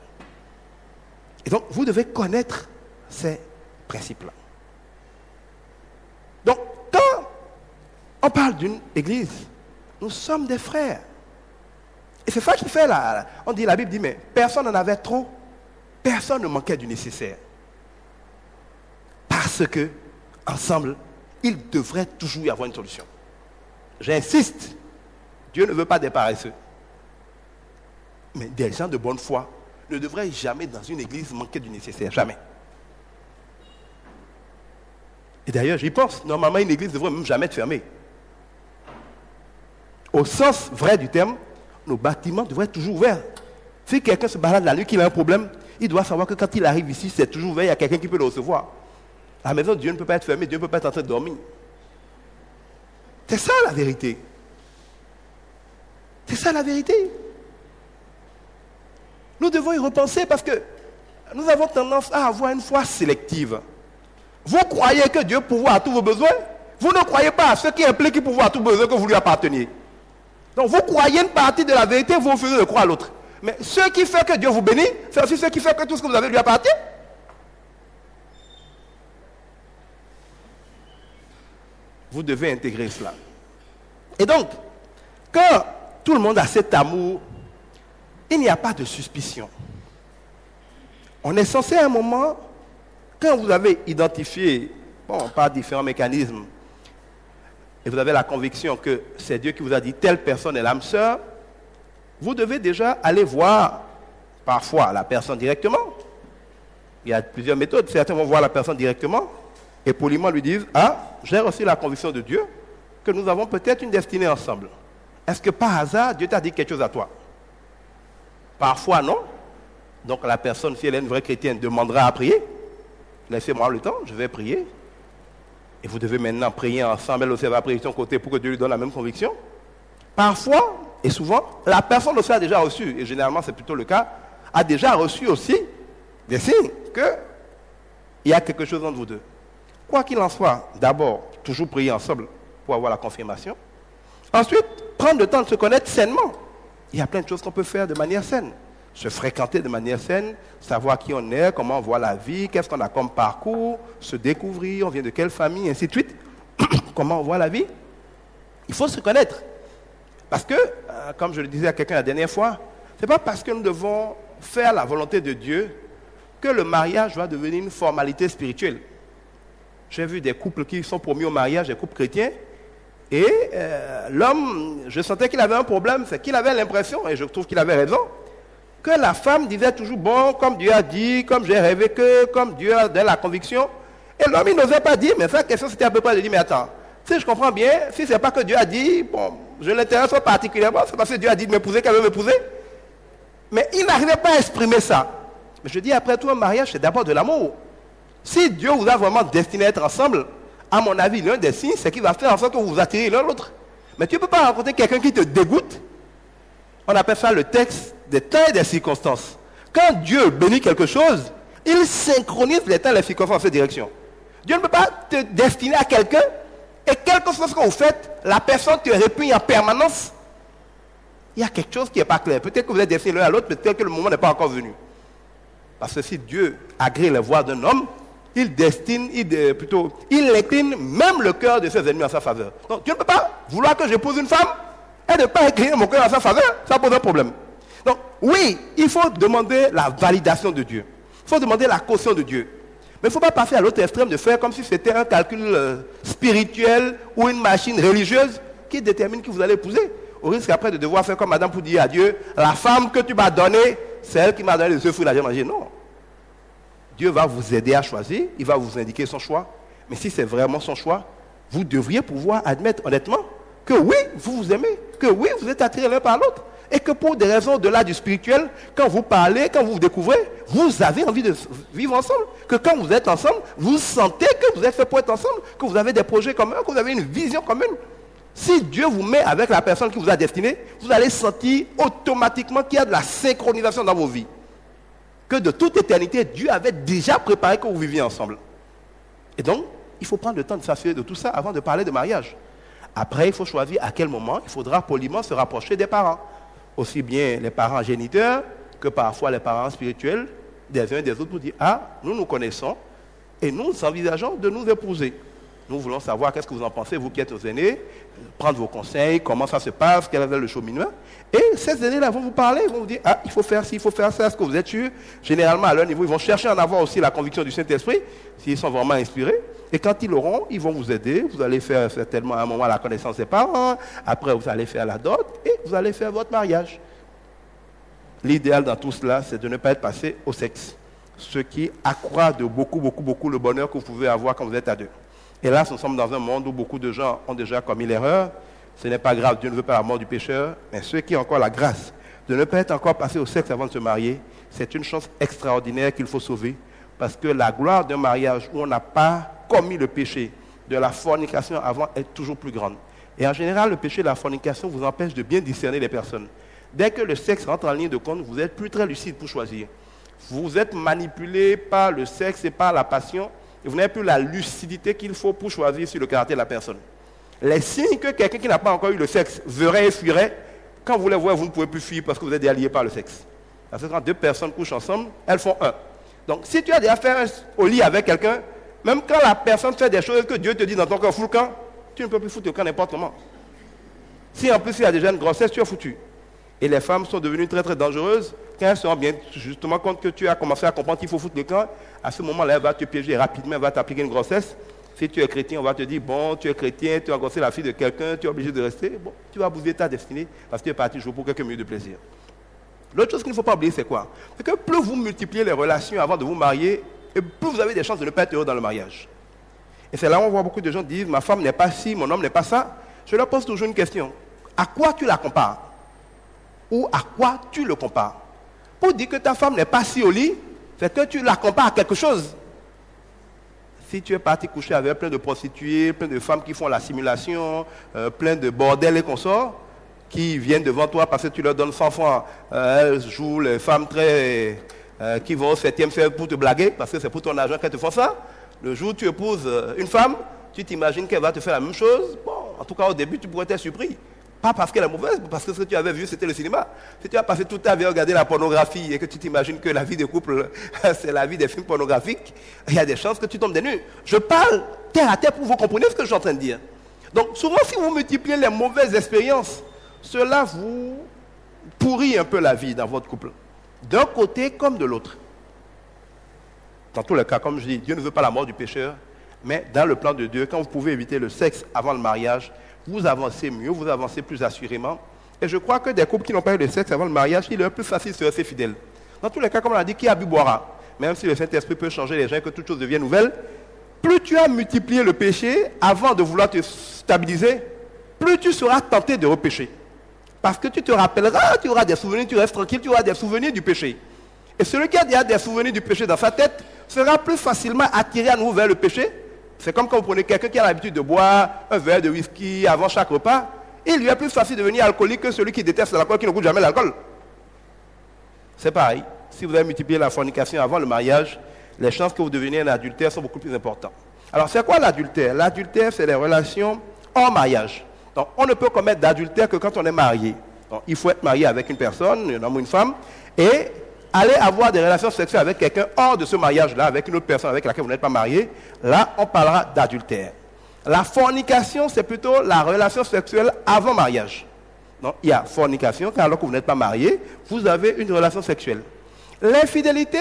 Et donc, vous devez connaître ces principes-là. Donc, quand on parle d'une église, nous sommes des frères. Et c'est ça qui fait là. On dit, la Bible dit, mais personne n'en avait trop. Personne ne manquait du nécessaire. Parce que, ensemble, il devrait toujours y avoir une solution. J'insiste, Dieu ne veut pas des paresseux. Mais des gens de bonne foi ne devraient jamais dans une église manquer du nécessaire. Jamais. Et d'ailleurs, j'y pense. Normalement, une église ne devrait même jamais être fermée. Au sens vrai du terme, nos bâtiments devraient être toujours ouverts. Si quelqu'un se balade la nuit, qu'il a un problème, il doit savoir que quand il arrive ici, c'est toujours ouvert, il y a quelqu'un qui peut le recevoir. À la maison, Dieu ne peut pas être fermé, Dieu ne peut pas être en train de dormir. C'est ça la vérité. C'est ça la vérité. Nous devons y repenser parce que nous avons tendance à avoir une foi sélective. Vous croyez que Dieu pourvoit à tous vos besoins? Vous ne croyez pas à ce qui implique qu'il pourvoit à tous vos besoins que vous lui apparteniez. Donc vous croyez une partie de la vérité, vous refusez de croire l'autre. Mais ce qui fait que Dieu vous bénit, c'est aussi ce qui fait que tout ce que vous avez lui appartient. Vous devez intégrer cela. Et donc, quand tout le monde a cet amour, il n'y a pas de suspicion. On est censé à un moment, quand vous avez identifié, par différents mécanismes, et vous avez la conviction que c'est Dieu qui vous a dit telle personne est l'âme sœur, vous devez déjà aller voir parfois la personne directement. Il y a plusieurs méthodes. Certains vont voir la personne directement et poliment lui disent, j'ai reçu la conviction de Dieu que nous avons peut-être une destinée ensemble. Est-ce que par hasard, Dieu t'a dit quelque chose à toi? Parfois, non. Donc la personne, si elle est une vraie chrétienne, demandera à prier. Laissez-moi le temps, je vais prier. Et vous devez maintenant prier ensemble, elle aussi va prier de son côté pour que Dieu lui donne la même conviction. Parfois, et souvent, la personne aussi a déjà reçu, et généralement c'est plutôt le cas, a déjà reçu aussi des signes qu'il y a quelque chose entre vous deux. Quoi qu'il en soit, d'abord, toujours prier ensemble pour avoir la confirmation. Ensuite, prendre le temps de se connaître sainement. Il y a plein de choses qu'on peut faire de manière saine. Se fréquenter de manière saine, savoir qui on est, comment on voit la vie, qu'est-ce qu'on a comme parcours, se découvrir, on vient de quelle famille, ainsi de suite. Comment on voit la vie. Il faut se connaître. Parce que, comme je le disais à quelqu'un la dernière fois, ce n'est pas parce que nous devons faire la volonté de Dieu que le mariage va devenir une formalité spirituelle. J'ai vu des couples qui sont promis au mariage, des couples chrétiens, et l'homme, je sentais qu'il avait un problème, c'est qu'il avait l'impression, et je trouve qu'il avait raison, que la femme disait toujours, bon, comme Dieu a dit, comme j'ai rêvé que, comme Dieu a donné la conviction, et l'homme, il n'osait pas dire, mais sa question, c'était à peu près de dire, mais attends, si je comprends bien, si ce n'est pas que Dieu a dit, bon, je l'intéresse particulièrement, c'est parce que Dieu a dit de m'épouser qu'elle veut m'épouser. Mais il n'arrivait pas à exprimer ça. Mais je dis, après tout, un mariage, c'est d'abord de l'amour. Si Dieu vous a vraiment destiné à être ensemble, à mon avis, l'un des signes, c'est qu'il va faire en sorte que vous vous attirez l'un l'autre. Mais tu ne peux pas rencontrer quelqu'un qui te dégoûte. On appelle ça le texte des temps et des circonstances. Quand Dieu bénit quelque chose, il synchronise les temps et les circonstances dans cette direction. Dieu ne peut pas te destiner à quelqu'un et quelque chose que vous faites, la personne te répugne en permanence. Il y a quelque chose qui n'est pas clair. Peut-être que vous êtes destinés l'un à l'autre, peut-être que le moment n'est pas encore venu. Parce que si Dieu agrée les voies d'un homme, il incline même le cœur de ses ennemis en sa faveur. Donc Dieu ne peut pas vouloir que j'épouse une femme et ne pas incliner mon cœur en sa faveur. Ça pose un problème. Donc oui, il faut demander la validation de Dieu. Il faut demander la caution de Dieu. Mais il ne faut pas passer à l'autre extrême de faire comme si c'était un calcul spirituel ou une machine religieuse qui détermine qui vous allez épouser. Au risque après de devoir faire comme madame pour dire à Dieu, la femme que tu m'as donnée, c'est elle qui m'a donné les œufs, fruits, la j'ai mangé. Non. Dieu va vous aider à choisir, il va vous indiquer son choix. Mais si c'est vraiment son choix, vous devriez pouvoir admettre honnêtement que oui, vous vous aimez, que oui, vous êtes attirés l'un par l'autre. Et que pour des raisons au-delà du spirituel, quand vous parlez, quand vous vous découvrez, vous avez envie de vivre ensemble. Que quand vous êtes ensemble, vous sentez que vous êtes fait pour être ensemble, que vous avez des projets communs, que vous avez une vision commune. Si Dieu vous met avec la personne qui vous a destiné, vous allez sentir automatiquement qu'il y a de la synchronisation dans vos vies. Que de toute éternité, Dieu avait déjà préparé que vous viviez ensemble. Et donc, il faut prendre le temps de s'assurer de tout ça avant de parler de mariage. Après, il faut choisir à quel moment il faudra poliment se rapprocher des parents. Aussi bien les parents géniteurs que parfois les parents spirituels des uns et des autres pour dire « Ah, nous nous connaissons et nous envisageons de nous épouser. Nous voulons savoir qu'est-ce que vous en pensez, vous qui êtes nos aînés, prendre vos conseils, comment ça se passe, quel est le cheminement. » Et ces aînés-là vont vous parler, ils vont vous dire « Ah, il faut faire ci, il faut faire ça, est-ce que vous êtes sûr ?» Généralement, à leur niveau, ils vont chercher à en avoir aussi la conviction du Saint-Esprit, s'ils sont vraiment inspirés. Et quand ils l'auront, ils vont vous aider. Vous allez faire certainement à un moment la connaissance des parents. Après, vous allez faire la dot et vous allez faire votre mariage. L'idéal dans tout cela, c'est de ne pas être passé au sexe. Ce qui accroît de beaucoup le bonheur que vous pouvez avoir quand vous êtes à deux. Et là, nous sommes dans un monde où beaucoup de gens ont déjà commis l'erreur. Ce n'est pas grave, Dieu ne veut pas la mort du pécheur. Mais ceux qui ont encore la grâce de ne pas être encore passé au sexe avant de se marier, c'est une chance extraordinaire qu'il faut sauver. Parce que la gloire d'un mariage où on n'a pas commis le péché de la fornication avant est toujours plus grande. Et en général, le péché de la fornication vous empêche de bien discerner les personnes. Dès que le sexe rentre en ligne de compte, vous n'êtes plus très lucide pour choisir. Vous êtes manipulé par le sexe et par la passion, et vous n'avez plus la lucidité qu'il faut pour choisir sur le caractère de la personne. Les signes que quelqu'un qui n'a pas encore eu le sexe verrait et fuirait, quand vous les voyez, vous ne pouvez plus fuir parce que vous êtes alliés par le sexe. Parce que quand deux personnes couchent ensemble, elles font un. Donc si tu as des affaires au lit avec quelqu'un, même quand la personne fait des choses que Dieu te dit dans ton cœur, fous le camp, tu ne peux plus foutre le camp n'importe comment. Si en plus il y a déjà une grossesse, tu es foutu. Et les femmes sont devenues très dangereuses quand elles se rendent bien justement compte que tu as commencé à comprendre qu'il faut foutre le camp. À ce moment-là, elle va te piéger rapidement, elle va t'appliquer une grossesse. Si tu es chrétien, on va te dire, bon, tu es chrétien, tu as grossé la fille de quelqu'un, tu es obligé de rester. Bon, tu vas bouger ta destinée parce que tu es parti jouer pour quelques minutes de plaisir. L'autre chose qu'il ne faut pas oublier, c'est quoi? C'est que plus vous multipliez les relations avant de vous marier, et plus vous avez des chances de ne pas être heureux dans le mariage. Et c'est là où on voit beaucoup de gens dire, ma femme n'est pas ci, mon homme n'est pas ça. Je leur pose toujours une question. À quoi tu la compares? Ou à quoi tu le compares? Pour dire que ta femme n'est pas si au lit, c'est que tu la compares à quelque chose. Si tu es parti coucher avec plein de prostituées, plein de femmes qui font la simulation, plein de bordels et consorts, qui viennent devant toi parce que tu leur donnes 100 francs, elles jouent les femmes qui vont au 7e ciel pour te blaguer, parce que c'est pour ton argent qu'elles te font ça. Le jour où tu épouses une femme, tu t'imagines qu'elle va te faire la même chose. Bon, en tout cas au début, tu pourrais être surpris. Pas parce qu'elle est mauvaise, mais parce que ce que tu avais vu, c'était le cinéma. Si tu as passé toute ta vie à regarder la pornographie et que tu t'imagines que la vie de couple, c'est la vie des films pornographiques, il y a des chances que tu tombes des nues. Je parle terre à terre pour vous comprendre ce que je suis en train de dire. Donc souvent, si vous multipliez les mauvaises expériences, cela vous pourrit un peu la vie dans votre couple. D'un côté comme de l'autre. Dans tous les cas, comme je dis, Dieu ne veut pas la mort du pécheur, mais dans le plan de Dieu, quand vous pouvez éviter le sexe avant le mariage, vous avancez mieux, vous avancez plus assurément. Et je crois que des couples qui n'ont pas eu de sexe avant le mariage, il est plus facile de se rester fidèle. Dans tous les cas, comme on l'a dit, qui a bu boira. Même si le Saint-Esprit peut changer les gens et que toute chose devient nouvelle, plus tu as multiplié le péché avant de vouloir te stabiliser, plus tu seras tenté de repécher. Parce que tu te rappelleras, tu auras des souvenirs, tu restes tranquille, tu auras des souvenirs du péché. Et celui qui a déjà des souvenirs du péché dans sa tête sera plus facilement attiré à nouveau vers le péché. C'est comme quand vous prenez quelqu'un qui a l'habitude de boire un verre de whisky avant chaque repas. Il lui est plus facile de devenir alcoolique que celui qui déteste l'alcool, qui ne goûte jamais l'alcool. C'est pareil. Si vous avez multiplié la fornication avant le mariage, les chances que vous deveniez un adultère sont beaucoup plus importantes. Alors, c'est quoi l'adultère? L'adultère, c'est les relations hors mariage. Donc, on ne peut commettre d'adultère que quand on est marié. Donc, il faut être marié avec une personne, un homme ou une femme, et allez avoir des relations sexuelles avec quelqu'un hors de ce mariage-là, avec une autre personne avec laquelle vous n'êtes pas marié, là, on parlera d'adultère. La fornication, c'est plutôt la relation sexuelle avant mariage. Donc, il y a fornication, car alors que vous n'êtes pas marié, vous avez une relation sexuelle. L'infidélité,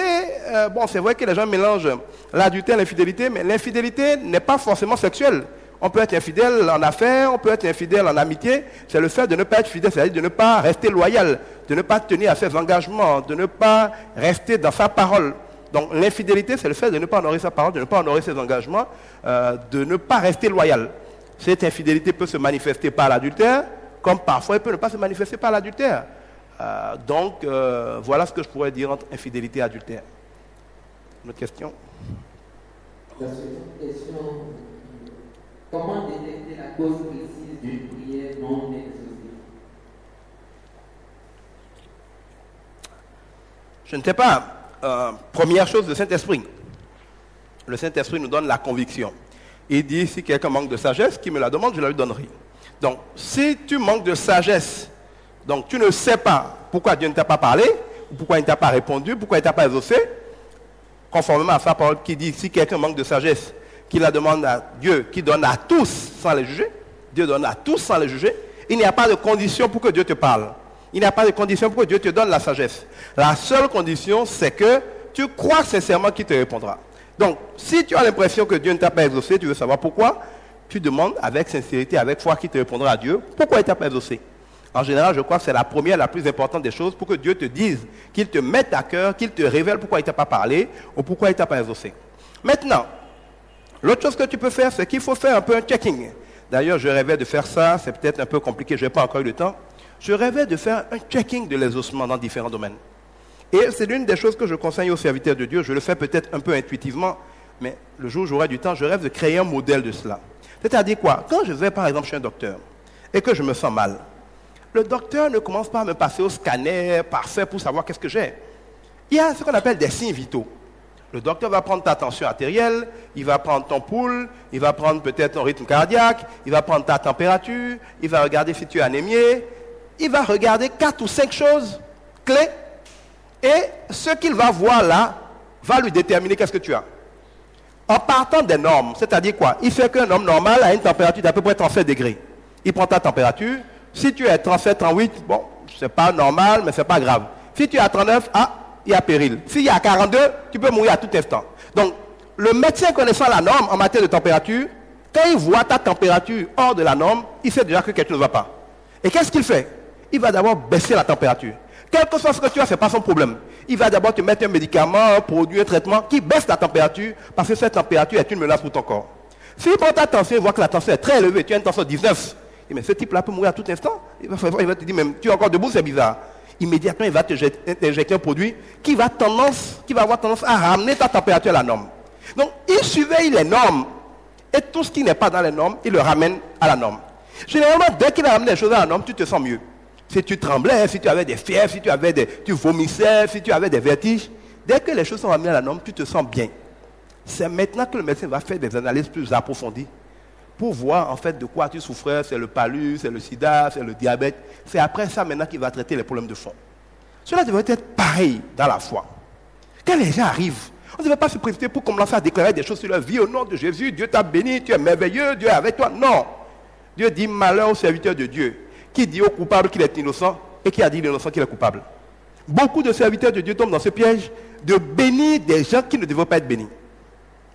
bon, c'est vrai que les gens mélangent l'adultère et l'infidélité, mais l'infidélité n'est pas forcément sexuelle. On peut être infidèle en affaires, on peut être infidèle en amitié. C'est le fait de ne pas être fidèle, c'est-à-dire de ne pas rester loyal, de ne pas tenir à ses engagements, de ne pas rester dans sa parole. Donc l'infidélité, c'est le fait de ne pas honorer sa parole, de ne pas honorer ses engagements, de ne pas rester loyal. Cette infidélité peut se manifester par l'adultère, comme parfois elle peut ne pas se manifester par l'adultère. Donc voilà ce que je pourrais dire entre infidélité et adultère. Une autre question? La seconde question, comment détecter la cause précise d'une prière non exaucée? Je ne sais pas. Première chose, le Saint-Esprit. Le Saint-Esprit nous donne la conviction. Il dit, si quelqu'un manque de sagesse, qu'il me la demande, je la lui donnerai. Donc, si tu manques de sagesse, donc tu ne sais pas pourquoi Dieu ne t'a pas parlé, ou pourquoi il ne t'a pas répondu, pourquoi il ne t'a pas exaucé, conformément à sa parole qui dit, si quelqu'un manque de sagesse, qu'il la demande à Dieu, qui donne à tous sans les juger, Dieu donne à tous sans les juger, il n'y a pas de condition pour que Dieu te parle. Il n'y a pas de condition pour que Dieu te donne la sagesse. La seule condition, c'est que tu crois sincèrement qu'il te répondra. Donc, si tu as l'impression que Dieu ne t'a pas exaucé, tu veux savoir pourquoi, tu demandes avec sincérité, avec foi qu'il te répondra à Dieu, pourquoi il ne t'a pas exaucé. En général, je crois que c'est la première, la plus importante des choses pour que Dieu te dise, qu'il te mette à cœur, qu'il te révèle pourquoi il ne t'a pas parlé ou pourquoi il ne t'a pas exaucé. Maintenant, l'autre chose que tu peux faire, c'est qu'il faut faire un peu un checking. D'ailleurs, je rêvais de faire ça, c'est peut-être un peu compliqué, je n'ai pas encore eu le temps. Je rêvais de faire un checking de l'exaucement dans différents domaines. Et c'est l'une des choses que je conseille aux serviteurs de Dieu. Je le fais peut-être un peu intuitivement, mais le jour où j'aurai du temps, je rêve de créer un modèle de cela. C'est-à-dire quoi? Quand je vais par exemple chez un docteur et que je me sens mal, le docteur ne commence pas à me passer au scanner parfait pour savoir qu'est-ce que j'ai. Il y a ce qu'on appelle des signes vitaux. Le docteur va prendre ta tension artérielle, il va prendre ton pouls, il va prendre peut-être ton rythme cardiaque, il va prendre ta température, il va regarder si tu es anémié. Il va regarder 4 ou 5 choses clés et ce qu'il va voir là va lui déterminer qu'est-ce que tu as. En partant des normes, c'est-à-dire quoi? Il fait qu'un homme normal a une température d'à peu près 37 degrés. Il prend ta température. Si tu es à 37, 38, bon, c'est pas normal, mais c'est pas grave. Si tu es à 39, il y a péril. S'il y a 42, tu peux mourir à tout instant. Donc, le médecin connaissant la norme en matière de température, quand il voit ta température hors de la norme, il sait déjà que quelque chose ne va pas. Et qu'est-ce qu'il fait? Il va d'abord baisser la température. Quel que soit ce que tu as, ce n'est pas son problème. Il va d'abord te mettre un médicament, un produit, un traitement qui baisse la température parce que cette température est une menace pour ton corps. S'il prend ta tension, il voit que la tension est très élevée, tu as une tension 19. Mais ce type-là peut mourir à tout instant. Il va te dire, même, tu es encore debout, c'est bizarre. Immédiatement, il va t'injecter un produit qui va avoir tendance à ramener ta température à la norme. Donc, il surveille les normes. Et tout ce qui n'est pas dans les normes, il le ramène à la norme. Généralement, dès qu'il a ramené les choses à la norme, tu te sens mieux. Si tu tremblais, si tu avais des fièvres, si tu vomissais, si tu avais des vertiges, dès que les choses sont ramenées à la norme, tu te sens bien. C'est maintenant que le médecin va faire des analyses plus approfondies pour voir en fait de quoi tu souffrais, c'est le palud, c'est le sida, c'est le diabète. C'est après ça maintenant qu'il va traiter les problèmes de fond. Cela devrait être pareil dans la foi. Quand les gens arrivent, on ne devrait pas se précipiter pour commencer à déclarer des choses sur leur vie. Au nom de Jésus, Dieu t'a béni, tu es merveilleux, Dieu est avec toi. Non. Dieu dit malheur au serviteur de Dieu qui dit au coupable qu'il est innocent et qui a dit l'innocent qu'il est coupable. Beaucoup de serviteurs de Dieu tombent dans ce piège de bénir des gens qui ne devraient pas être bénis.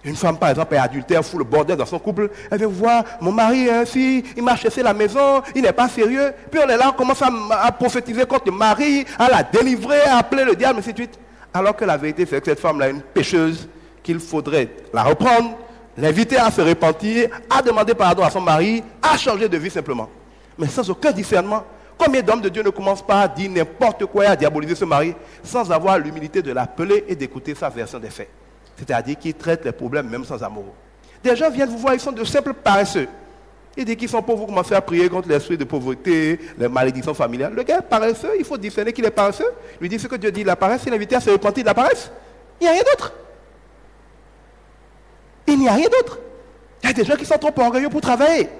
Une femme, par exemple, est adultère, fout le bordel dans son couple. Elle vient voir, mon mari est ainsi, il m'a chassé la maison, il n'est pas sérieux. Puis on est là, on commence à prophétiser contre le mari, à la délivrer, à appeler le diable, ainsi de suite. Alors que la vérité, c'est que cette femme-là est une pécheuse, qu'il faudrait la reprendre, l'inviter à se repentir, à demander pardon à son mari, à changer de vie simplement. Mais sans aucun discernement. Combien d'hommes de Dieu ne commencent pas à dire n'importe quoi et à diaboliser ce mari sans avoir l'humilité de l'appeler et d'écouter sa version des faits. C'est-à-dire qu'ils traitent les problèmes même sans amour. Des gens viennent vous voir, ils sont de simples paresseux. Ils disent qu'ils sont pauvres, vous commencez à prier contre l'esprit de pauvreté, les malédictions familiales. Le gars est paresseux, il faut discerner qu'il est paresseux. Lui dire ce que Dieu dit, la paresse, il invité à se repentir de la paresse. Il n'y a rien d'autre. Il n'y a rien d'autre. Il y a des gens qui sont trop orgueilleux pour travailler.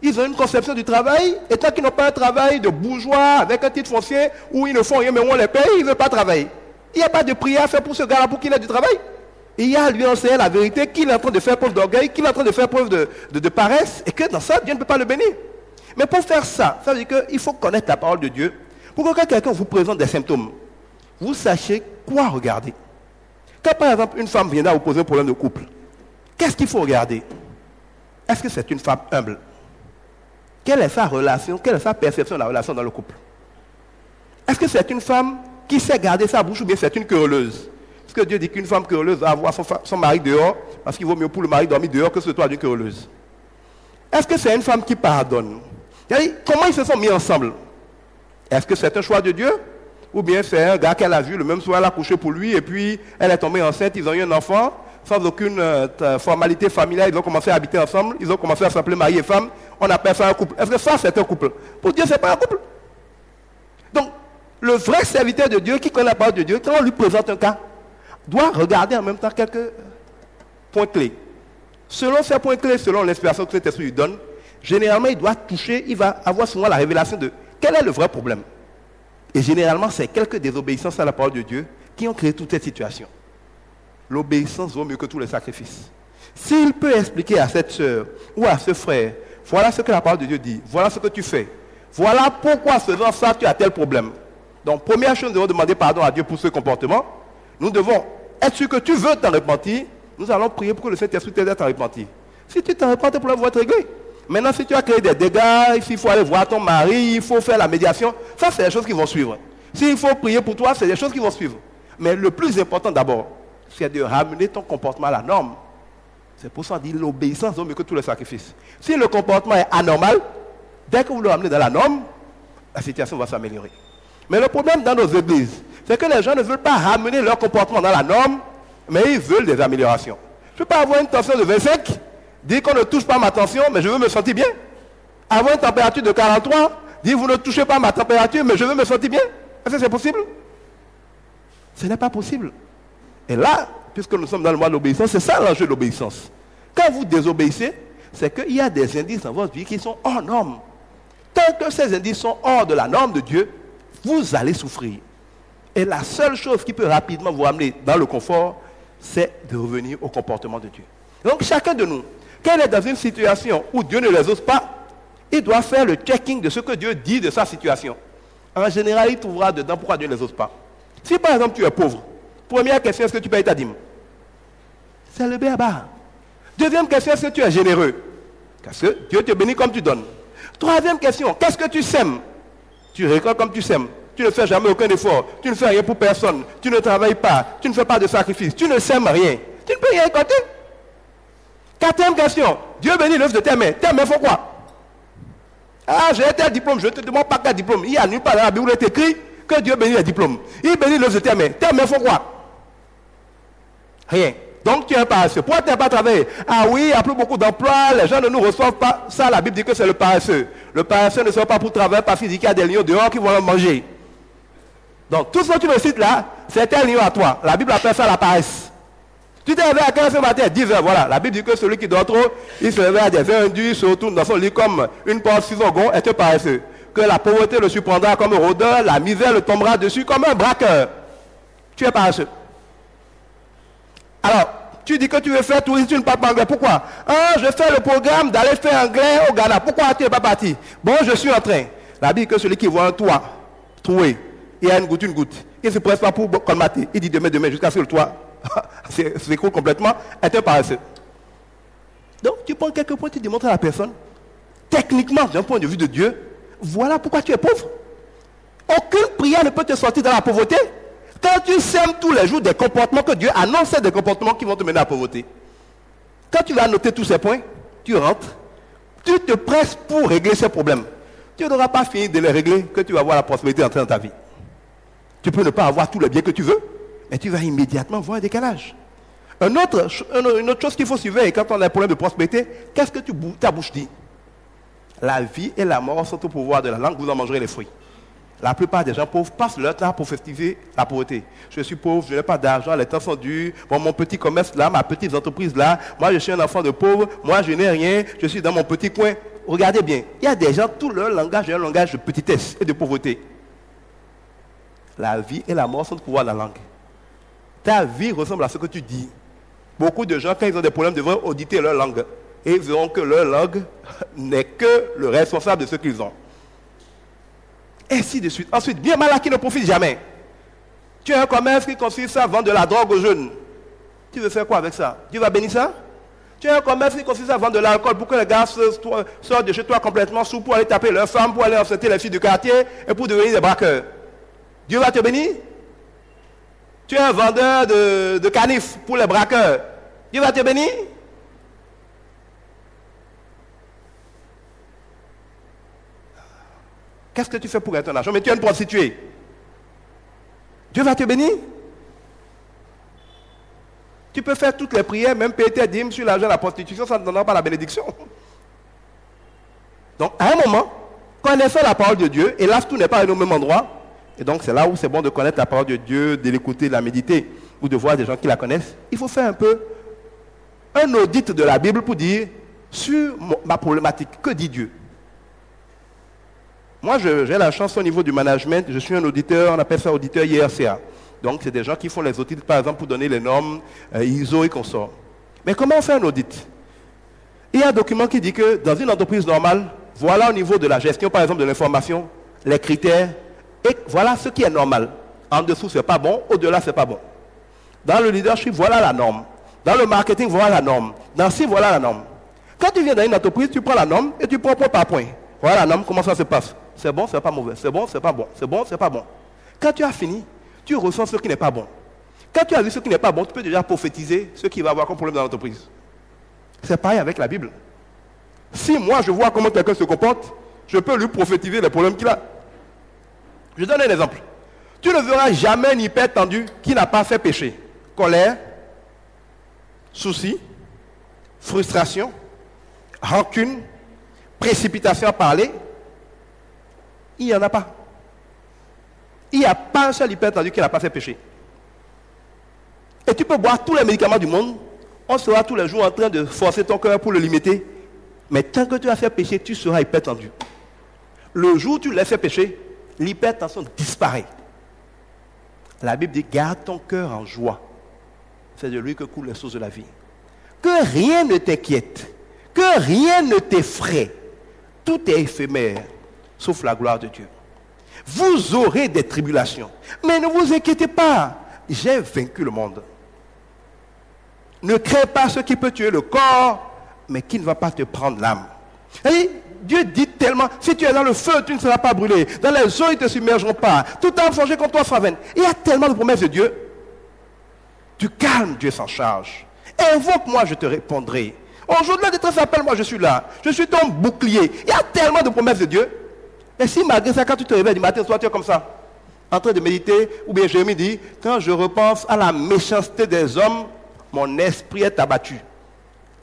Ils ont une conception du travail, et tant qu'ils n'ont pas un travail de bourgeois avec un titre foncier où ils ne font rien mais où on les paye, ils ne veulent pas travailler. Il n'y a pas de prière à faire pour ce gars-là pour qu'il ait du travail. Il y a à lui enseigner la vérité, qu'il est en train de faire preuve d'orgueil, qu'il est en train de faire preuve de paresse, et que dans ça, Dieu ne peut pas le bénir. Mais pour faire ça, ça veut dire qu'il faut connaître la parole de Dieu. Pour que quand quelqu'un vous présente des symptômes, vous sachiez quoi regarder. Quand par exemple une femme viendra vous poser un problème de couple, qu'est-ce qu'il faut regarder? Est-ce que c'est une femme humble? Quelle est sa relation, quelle est sa perception de la relation dans le couple? Est-ce que c'est une femme qui sait garder sa bouche ou bien c'est une querelleuse? Parce que Dieu dit qu'une femme querelleuse va avoir son mari dehors, parce qu'il vaut mieux pour le mari dormir dehors que ce soit d'une querelleuse. Est-ce que c'est une femme qui pardonne? Comment ils se sont mis ensemble? Est-ce que c'est un choix de Dieu? Ou bien c'est un gars qu'elle a vu, le même soir elle a couché pour lui, et puis elle est tombée enceinte, ils ont eu un enfant, sans aucune formalité familiale, ils ont commencé à habiter ensemble, ils ont commencé à s'appeler mari et femme, on appelle ça un couple. Est-ce que ça c'est un couple? Pour Dieu, ce n'est pas un couple. Donc, le vrai serviteur de Dieu, qui connaît la parole de Dieu, quand on lui présente un cas, doit regarder en même temps quelques points clés. Selon ces points clés, selon l'inspiration que cet esprit lui donne, généralement, il doit toucher, il va avoir souvent la révélation de quel est le vrai problème. Et généralement, c'est quelques désobéissances à la parole de Dieu qui ont créé toute cette situation. L'obéissance vaut mieux que tous les sacrifices. S'il peut expliquer à cette soeur ou à ce frère, voilà ce que la parole de Dieu dit, voilà ce que tu fais, voilà pourquoi faisant ça, tu as tel problème. Donc, première chose, nous devons demander pardon à Dieu pour ce comportement. Nous devons être sûr que tu veux t'en repentir. Nous allons prier pour que le Saint-Esprit t'aide à t'en repentir. Si tu t'en repens, tes problèmes vont être réglés. Maintenant, si tu as créé des dégâts, s'il faut aller voir ton mari, il faut faire la médiation, ça, c'est des choses qui vont suivre. S'il faut prier pour toi, c'est des choses qui vont suivre. Mais le plus important d'abord, c'est de ramener ton comportement à la norme. C'est pour ça qu'on dit l'obéissance vaut mieux que tous les sacrifices. Si le comportement est anormal, dès que vous le ramenez dans la norme, la situation va s'améliorer. Mais le problème dans nos églises, c'est que les gens ne veulent pas ramener leur comportement dans la norme, mais ils veulent des améliorations. Je ne peux pas avoir une tension de 25, dire qu'on ne touche pas ma tension, mais je veux me sentir bien. Avoir une température de 43, dire vous ne touchez pas ma température, mais je veux me sentir bien. Est-ce que c'est possible? Ce n'est pas possible. Et là, puisque nous sommes dans le mois de l'obéissance, c'est ça l'enjeu de l'obéissance. Quand vous désobéissez, c'est qu'il y a des indices dans votre vie qui sont hors norme. Tant que ces indices sont hors de la norme de Dieu, vous allez souffrir. Et la seule chose qui peut rapidement vous ramener dans le confort, c'est de revenir au comportement de Dieu. Donc chacun de nous, quand il est dans une situation où Dieu ne les ose pas, il doit faire le checking de ce que Dieu dit de sa situation. En général, il trouvera dedans pourquoi Dieu ne les ose pas. Si par exemple tu es pauvre, première question, est-ce que tu payes ta dîme? C'est le béaba. Deuxième question, est-ce que tu es généreux? Parce que Dieu te bénit comme tu donnes. Troisième question, qu'est-ce que tu sèmes? Tu récoltes comme tu sèmes. Tu ne fais jamais aucun effort. Tu ne fais rien pour personne. Tu ne travailles pas. Tu ne fais pas de sacrifice. Tu ne sèmes rien. Tu ne peux rien récolter. Quatrième question, Dieu bénit l'œuvre de tes mains. Tes mains font quoi? Ah, j'ai tel diplôme, je ne te demande pas quel diplôme. Il y a nulle part dans la Bible où il est écrit que Dieu bénit les diplômes. Il bénit l'œuvre de tes mains. Tes mains font quoi? Rien. Donc tu es un paresseux. Pourquoi tu n'as pas travaillé? Ah oui, il n'y a plus beaucoup d'emplois, les gens ne nous reçoivent pas. Ça, la Bible dit que c'est le paresseux. Le paresseux ne sort pas pour travailler parce qu'il dit qu'il y a des lions dehors qui vont le manger. Donc tout ce que tu me cites là, c'est un lion à toi. La Bible appelle ça la paresse. Tu t'es réveillé à 15 ce matin, 10 heures, voilà. La Bible dit que celui qui dort trop, il se réveille à des heures indues, se retourne dans son lit comme une porte sur son gond, est un paresseux. Que la pauvreté le surprendra comme un rôdeur, la misère le tombera dessus comme un braqueur. Tu es paresseux. Alors, tu dis que tu veux faire tourisme, tu ne parles pas anglais. Pourquoi? Ah, je fais le programme d'aller faire anglais au Ghana. Pourquoi tu n'es pas parti? Bon, je suis en train. La Bible dit que celui qui voit un toit troué, il y a une goutte. Il ne se presse pas pour colmater. Il dit demain, jusqu'à ce que le toit s'écroule complètement, est un paresseux. Donc, tu prends quelques points, tu démontres à la personne, techniquement, d'un point de vue de Dieu, voilà pourquoi tu es pauvre. Aucune prière ne peut te sortir dans la pauvreté. Quand tu sèmes tous les jours des comportements que Dieu annonce, c'est des comportements qui vont te mener à la pauvreté. Quand tu vas noter tous ces points, tu rentres, tu te presses pour régler ces problèmes. Tu n'auras pas fini de les régler que tu vas voir la prospérité entrer dans ta vie. Tu peux ne pas avoir tous les biens que tu veux, mais tu vas immédiatement voir un décalage. Une autre chose qu'il faut suivre, et quand on a un problème de prospérité, qu'est-ce que ta bouche dit? La vie et la mort sont au pouvoir de la langue, vous en mangerez les fruits. La plupart des gens pauvres passent leur temps à prophétiser la pauvreté. Je suis pauvre, je n'ai pas d'argent, les temps sont durs. Bon, mon petit commerce là, ma petite entreprise là, moi je suis un enfant de pauvre, moi je n'ai rien, je suis dans mon petit coin. Regardez bien, il y a des gens, tout leur langage est un langage de petitesse et de pauvreté. La vie et la mort sont au pouvoir de la langue. Ta vie ressemble à ce que tu dis. Beaucoup de gens, quand ils ont des problèmes, devraient auditer leur langue. Et ils verront que leur langue n'est que le responsable de ce qu'ils ont. Ainsi de suite. Ensuite, bien mal qui ne profite jamais. Tu as un commerce qui consiste à vendre de la drogue aux jeunes. Tu veux faire quoi avec ça? Dieu va bénir ça? Tu as un commerce qui consiste à vendre de l'alcool pour que les gars sortent de chez toi complètement sous pour aller taper leurs femmes, pour aller enceinter les filles du quartier et pour devenir des braqueurs. Dieu va te bénir? Tu es un vendeur de canif pour les braqueurs. Dieu va te bénir? Qu'est-ce que tu fais pour gagner ton argent? Mais tu es une prostituée. Dieu va te bénir? Tu peux faire toutes les prières, même payer tes dîmes sur l'argent de la prostitution, ça ne donnera pas la bénédiction. Donc, à un moment, connaissons la parole de Dieu, et là, tout n'est pas au même endroit. Et donc, c'est là où c'est bon de connaître la parole de Dieu, de l'écouter, de la méditer, ou de voir des gens qui la connaissent. Il faut faire un peu un audit de la Bible pour dire, sur ma problématique, que dit Dieu? Moi, j'ai la chance au niveau du management, je suis un auditeur, on appelle ça auditeur IRCA. Donc, c'est des gens qui font les audits, par exemple, pour donner les normes ISO et consorts. Mais comment on fait un audit? Il y a un document qui dit que dans une entreprise normale, voilà au niveau de la gestion, par exemple, de l'information, les critères, et voilà ce qui est normal. En dessous, ce n'est pas bon, au-delà, ce n'est pas bon. Dans le leadership, voilà la norme. Dans le marketing, voilà la norme. Dans ci, voilà la norme. Quand tu viens dans une entreprise, tu prends la norme et tu prends point par point. Voilà la norme, comment ça se passe? C'est bon, c'est pas mauvais. C'est bon, c'est pas bon. C'est bon, c'est pas bon. Quand tu as fini, tu ressens ce qui n'est pas bon. Quand tu as vu ce qui n'est pas bon, tu peux déjà prophétiser ce qui va avoir comme problème dans l'entreprise. C'est pareil avec la Bible. Si moi je vois comment quelqu'un se comporte, je peux lui prophétiser les problèmes qu'il a. Je donne un exemple. Tu ne verras jamais un hypertendu qui n'a pas fait péché. Colère, souci, frustration, rancune, précipitation à parler. Il n'y en a pas. Il n'y a pas un seul hypertendu qui n'a pas fait péché. Et tu peux boire tous les médicaments du monde, on sera tous les jours en train de forcer ton cœur pour le limiter. Mais tant que tu as fait péché, tu seras hypertendu. Le jour où tu laisses faire péché, l'hypertension disparaît. La Bible dit, garde ton cœur en joie. C'est de lui que coulent les sources de la vie. Que rien ne t'inquiète, que rien ne t'effraie. Tout est éphémère, sauf la gloire de Dieu. Vous aurez des tribulations, mais ne vous inquiétez pas. J'ai vaincu le monde. Ne crains pas ce qui peut tuer le corps, mais qui ne va pas te prendre l'âme. Dieu dit tellement, si tu es dans le feu, tu ne seras pas brûlé. Dans les eaux, ils ne te submergeront pas. Tout âme forgée contre toi sera vaine. Il y a tellement de promesses de Dieu. Du calme, Dieu s'en charge. Invoque-moi, je te répondrai. Aujourd'hui, la détresse, appelle-moi, je suis là. Je suis ton bouclier. Il y a tellement de promesses de Dieu. Mais si malgré ça, quand tu te réveilles du matin, soit tu es comme ça, en train de méditer, ou bien Jérémie dit, quand je repense à la méchanceté des hommes, mon esprit est abattu.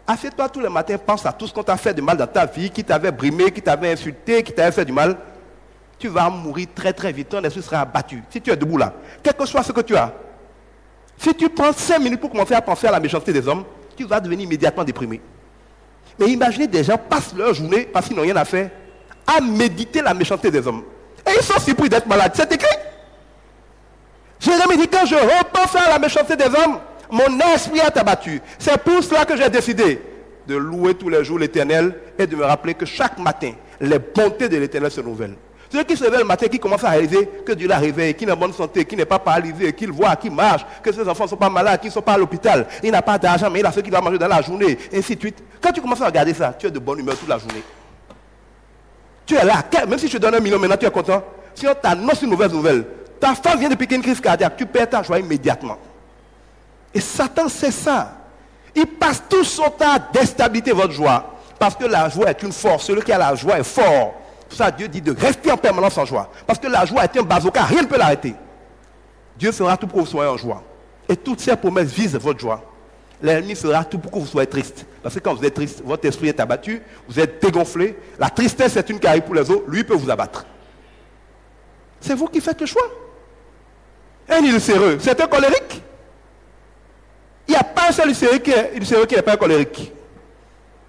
Assieds-toi tous les matins, pense à tout ce qu'on t'a fait de mal dans ta vie, qui t'avait brimé, qui t'avait insulté, qui t'avait fait du mal. Tu vas mourir très très vite, ton esprit sera abattu. Si tu es debout là, quel que soit ce que tu as, si tu prends 5 minutes pour commencer à penser à la méchanceté des hommes, tu vas devenir immédiatement déprimé. Mais imaginez des gens passent leur journée, parce qu'ils n'ont rien à faire, à méditer la méchanceté des hommes. Et ils sont surpris d'être malades. C'est écrit. Jérémie dit, quand je repense à la méchanceté des hommes, mon esprit est abattu. C'est pour cela que j'ai décidé de louer tous les jours l'Éternel et de me rappeler que chaque matin, les bontés de l'Éternel se renouvellent. Celui qui se réveille le matin, qui commence à réaliser que Dieu l'a réveillé, qu'il est en bonne santé, qu'il n'est pas paralysé, qu'il voit, qu'il marche, que ses enfants ne sont pas malades, qu'ils ne sont pas à l'hôpital, il n'a pas d'argent, mais il a ce qu'il va manger dans la journée, et ainsi de suite. Quand tu commences à regarder ça, tu es de bonne humeur toute la journée. Tu es là, même si je te donne 1 million, maintenant tu es content. Si on t'annonce une mauvaise nouvelle, ta femme vient de piquer une crise cardiaque, tu perds ta joie immédiatement. Et Satan sait ça. Il passe tout son temps à déstabiliser votre joie. Parce que la joie est une force. Celui qui a la joie est fort. Pour ça, Dieu dit de rester en permanence en joie. Parce que la joie est un bazooka, rien ne peut l'arrêter. Dieu fera tout pour que vous soyez en joie. Et toutes ces promesses visent votre joie. L'ennemi fera tout pour que vous soyez triste. Parce que quand vous êtes triste, votre esprit est abattu, vous êtes dégonflé. La tristesse est une carie pour les autres, lui peut vous abattre. C'est vous qui faites le choix. Un ulcéreux, c'est un colérique. Il n'y a pas un seul ulcéreux qui n'est pas un colérique.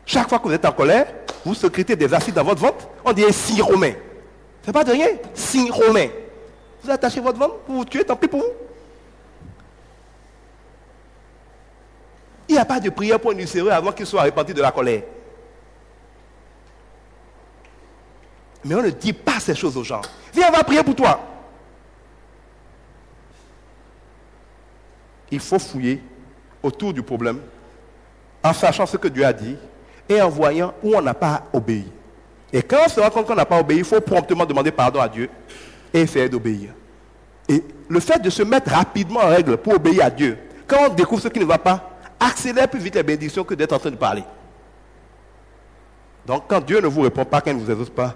Chaque fois que vous êtes en colère, vous sécrétez des acides dans votre ventre, on dit un signe romain. C'est pas de rien, signe romain. Vous attachez votre ventre pour vous tuer, tant pis pour vous. Il n'y a pas de prière pour un ulcéreux avant qu'il soit repenti de la colère. Mais on ne dit pas ces choses aux gens. Viens, on va prier pour toi. Il faut fouiller autour du problème en sachant ce que Dieu a dit et en voyant où on n'a pas obéi. Et quand on se rend compte qu'on n'a pas obéi, il faut promptement demander pardon à Dieu et essayer d'obéir. Et le fait de se mettre rapidement en règle pour obéir à Dieu, quand on découvre ce qui ne va pas, accélère plus vite les bénédictions que d'être en train de parler. Donc quand Dieu ne vous répond pas, quand il ne vous exauce pas,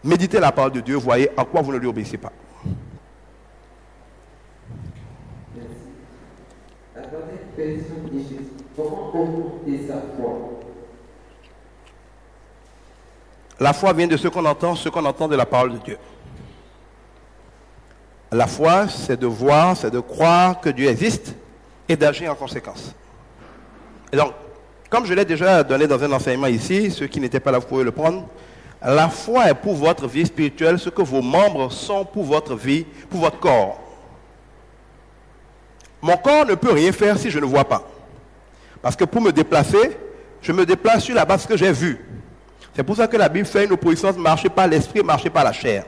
méditez la parole de Dieu, voyez en quoi vous ne lui obéissez pas. Merci. La troisième question de Jésus. Comment augmenter sa foi? La foi vient de ce qu'on entend de la parole de Dieu. La foi, c'est de voir, c'est de croire que Dieu existe et d'agir en conséquence. Et donc, comme je l'ai déjà donné dans un enseignement ici, ceux qui n'étaient pas là, vous pouvez le prendre. La foi est pour votre vie spirituelle ce que vos membres sont pour votre vie, pour votre corps. Mon corps ne peut rien faire si je ne vois pas. Parce que pour me déplacer, je me déplace sur la base de ce que j'ai vu. C'est pour ça que la Bible fait une opposition de marcher par l'esprit, marcher par la chair.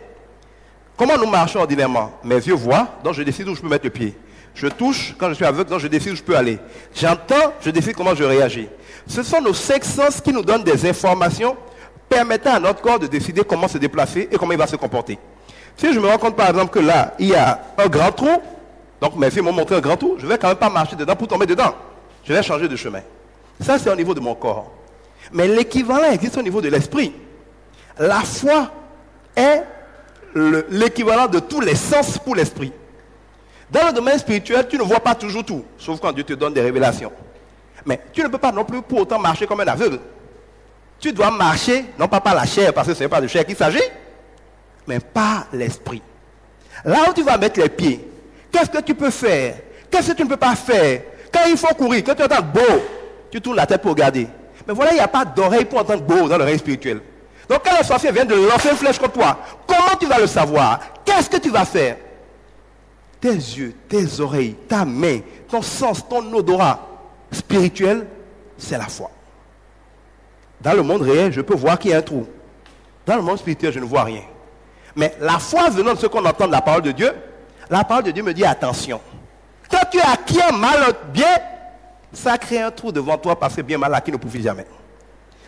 Comment nous marchons ordinairement? Mes yeux voient, donc je décide où je peux mettre le pied. Je touche, quand je suis aveugle, donc je décide où je peux aller. J'entends, je décide comment je réagis. Ce sont nos 5 sens qui nous donnent des informations permettant à notre corps de décider comment se déplacer et comment il va se comporter. Si je me rends compte par exemple que là, il y a un grand trou, donc mes yeux m'ont montré un grand trou, je ne vais quand même pas marcher dedans pour tomber dedans. Je vais changer de chemin. Ça, c'est au niveau de mon corps. Mais l'équivalent existe au niveau de l'esprit. La foi est l'équivalent de tous les sens pour l'esprit. Dans le domaine spirituel, tu ne vois pas toujours tout, sauf quand Dieu te donne des révélations. Mais tu ne peux pas non plus pour autant marcher comme un aveugle. Tu dois marcher, non pas par la chair, parce que ce n'est pas de chair qu'il s'agit, mais par l'esprit. Là où tu vas mettre les pieds, qu'est-ce que tu peux faire? Qu'est-ce que tu ne peux pas faire? Quand il faut courir, quand tu entends beau, tu tournes la tête pour regarder. Mais voilà, il n'y a pas d'oreille pour entendre beau dans le règne spirituel. Donc quand le sorcier vient de lancer une flèche contre toi, comment tu vas le savoir? Qu'est-ce que tu vas faire? Tes yeux, tes oreilles, ta main, ton sens, ton odorat spirituel, c'est la foi. Dans le monde réel, je peux voir qu'il y a un trou. Dans le monde spirituel, je ne vois rien. Mais la foi venant de ce qu'on entend de la parole de Dieu, la parole de Dieu me dit attention. Quand tu acquiers mal bien, ça crée un trou devant toi parce que bien mal acquis ne profite jamais.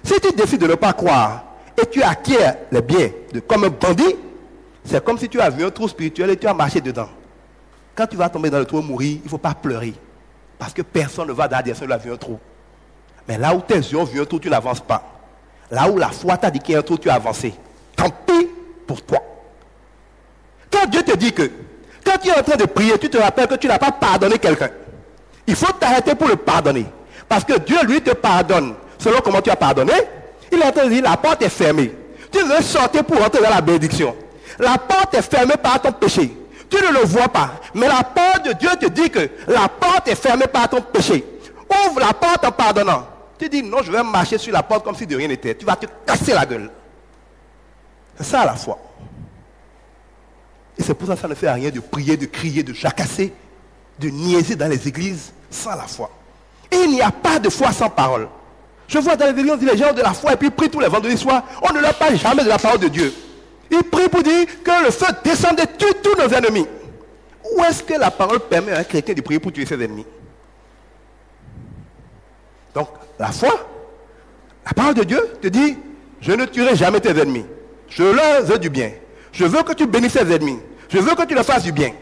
Si tu décides de ne pas croire et tu acquiers les biens comme un bandit, c'est comme si tu as vu un trou spirituel et tu as marché dedans. Quand tu vas tomber dans le trou et mourir, il ne faut pas pleurer. Parce que personne ne va dans la direction où il a vu un trou. Mais là où tes yeux ont vu un trou, tu n'avances pas. Là où la foi t'a dit qu'il y a un trou, tu as avancé. Tant pis pour toi. Quand Dieu te dit que, quand tu es en train de prier, tu te rappelles que tu n'as pas pardonné quelqu'un. Il faut t'arrêter pour le pardonner. Parce que Dieu, lui, te pardonne. Selon comment tu as pardonné, il est en train de dire, la porte est fermée. Tu veux sortir pour rentrer dans la bénédiction. La porte est fermée par ton péché. Tu ne le vois pas. Mais la parole de Dieu te dit que la porte est fermée par ton péché. Ouvre la porte en pardonnant. Tu dis non, je vais marcher sur la porte comme si de rien n'était. Tu vas te casser la gueule. C'est ça la foi. Et c'est pour ça que ça ne fait rien de prier, de crier, de jacasser, de niaiser dans les églises sans la foi. Et il n'y a pas de foi sans parole. Je vois dans les églises, on dit les gens ont de la foi et puis ils prient tous les vendredis soirs. On ne leur parle jamais de la parole de Dieu. Ils prient pour dire que le feu descende et tue tous nos ennemis. Où est-ce que la parole permet à un chrétien de prier pour tuer ses ennemis? Donc, la foi, la parole de Dieu te dit, je ne tuerai jamais tes ennemis. Je leur veux du bien. Je veux que tu bénisses tes ennemis. Je veux que tu leur fasses du bien.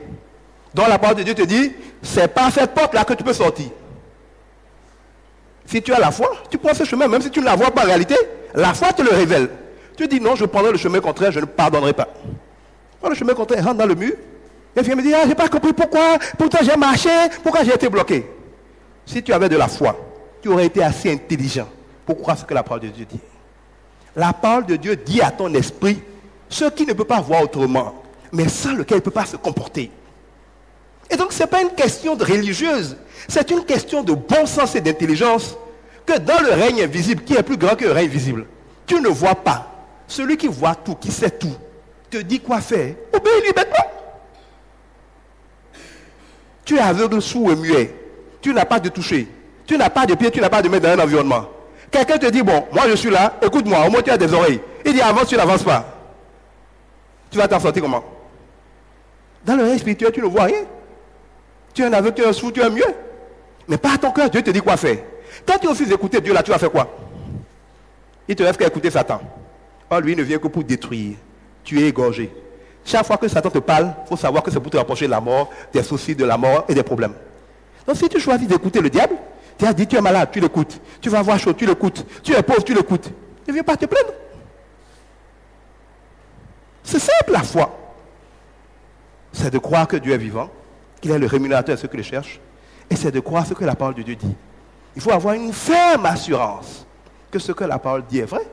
Donc, la parole de Dieu te dit, c'est par cette porte-là que tu peux sortir. Si tu as la foi, tu prends ce chemin, même si tu ne la vois pas en réalité, la foi te le révèle. Tu dis non, je prendrai le chemin contraire, je ne pardonnerai pas. Quand le chemin contraire rentre dans le mur, et vient me dire, ah, je n'ai pas compris pourquoi, pourtant j'ai marché, pourquoi j'ai été bloqué. Si tu avais de la foi, tu aurais été assez intelligent pour croire ce que la parole de Dieu dit. La parole de Dieu dit à ton esprit ce qu'il ne peut pas voir autrement, mais sans lequel il ne peut pas se comporter. Et donc ce n'est pas une question de religieuse, c'est une question de bon sens et d'intelligence que dans le règne invisible, qui est plus grand que le règne visible, tu ne vois pas. Celui qui voit tout, qui sait tout, te dit quoi faire. Obéis-lui bêtement. Tu es aveugle, sourd et muet. Tu n'as pas de toucher. Tu n'as pas de pied, tu n'as pas de main dans un environnement. Quelqu'un te dit, bon, moi je suis là, écoute-moi, au moins tu as des oreilles. Il dit, avance, tu n'avances pas. Tu vas t'en sortir comment? Dans le règne spirituel, tu ne vois rien. Tu es un aveugle, tu es un sourd, tu es un mieux. Mais pas à ton cœur, Dieu te dit quoi faire. Quand tu refuses d'écouter Dieu, là, tu vas faire quoi? Il te reste qu'à écouter Satan. Or, lui, il ne vient que pour détruire. Tu es égorgé. Chaque fois que Satan te parle, il faut savoir que c'est pour te rapprocher de la mort, des soucis de la mort et des problèmes. Donc, si tu choisis d'écouter le diable, tu as dit, tu es malade, tu l'écoutes. Tu vas avoir chaud, tu l'écoutes. Tu es pauvre, tu l'écoutes. Il ne vient pas te plaindre. C'est simple, la foi. C'est de croire que Dieu est vivant, qu'il est le rémunérateur de ceux qui le cherchent, et c'est de croire ce que la parole de Dieu dit. Il faut avoir une ferme assurance que ce que la parole dit est vrai,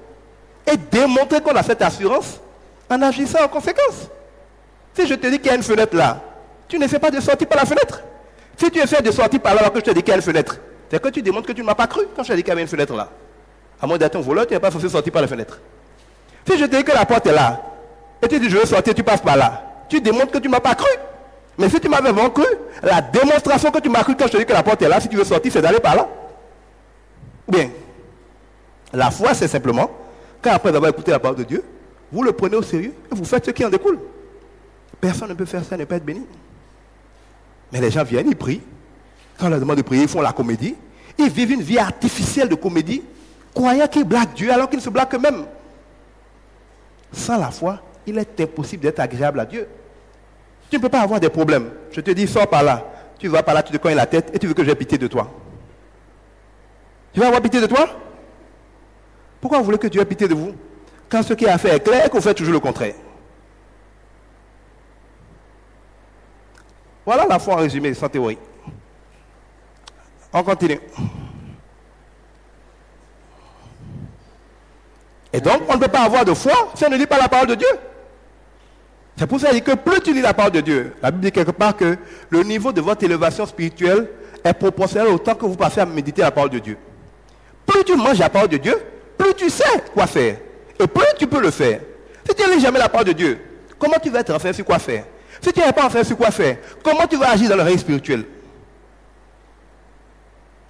et démontrer qu'on a cette assurance en agissant en conséquence. Si je te dis qu'il y a une fenêtre là, tu ne fais pas de sortie par la fenêtre. Si tu essaies de sortir par là alors que je te dis qu'il y a une fenêtre, c'est que tu démontres que tu ne m'as pas cru quand je t'ai dit qu'il y avait une fenêtre là. À moins d'être un voleur, tu n'es pas censé sortir par la fenêtre. Si je te dis que la porte est là, et tu dis je veux sortir, tu passes par là, tu démontres que tu ne m'as pas cru. Mais si tu m'avais vraiment cru, la démonstration que tu m'as cru quand je te dis que la porte est là, si tu veux sortir, c'est d'aller par là. Ou bien, la foi, c'est simplement, quand après avoir écouté la parole de Dieu, vous le prenez au sérieux et vous faites ce qui en découle. Personne ne peut faire ça et ne pas être béni. Mais les gens viennent, ils prient. Quand on leur demande de prier, ils font la comédie. Ils vivent une vie artificielle de comédie, croyant qu'ils blaguent Dieu alors qu'ils ne se blaguent eux-mêmes. Sans la foi, il est impossible d'être agréable à Dieu. Tu ne peux pas avoir des problèmes. Je te dis, sors par là. Tu vas par là, tu te cognes la tête et tu veux que j'ai pitié de toi. Tu vas avoir pitié de toi? Pourquoi vous voulez que Dieu ait pitié de vous? Quand ce qui est à faire est clair et qu'on fait toujours le contraire. Voilà la foi en résumé, sans théorie. On continue. Et donc, on ne peut pas avoir de foi si on ne lit pas la parole de Dieu. C'est pour ça qu'il dit que plus tu lis la parole de Dieu, la Bible dit quelque part que le niveau de votre élévation spirituelle est proportionnel au temps que vous passez à méditer la parole de Dieu. Plus tu manges la parole de Dieu, plus tu sais quoi faire. Et plus tu peux le faire. Si tu ne lis jamais la parole de Dieu, comment tu vas être renseigné sur quoi faire? Si tu n'es pas renseigné sur quoi faire, comment tu vas agir dans le règne spirituel?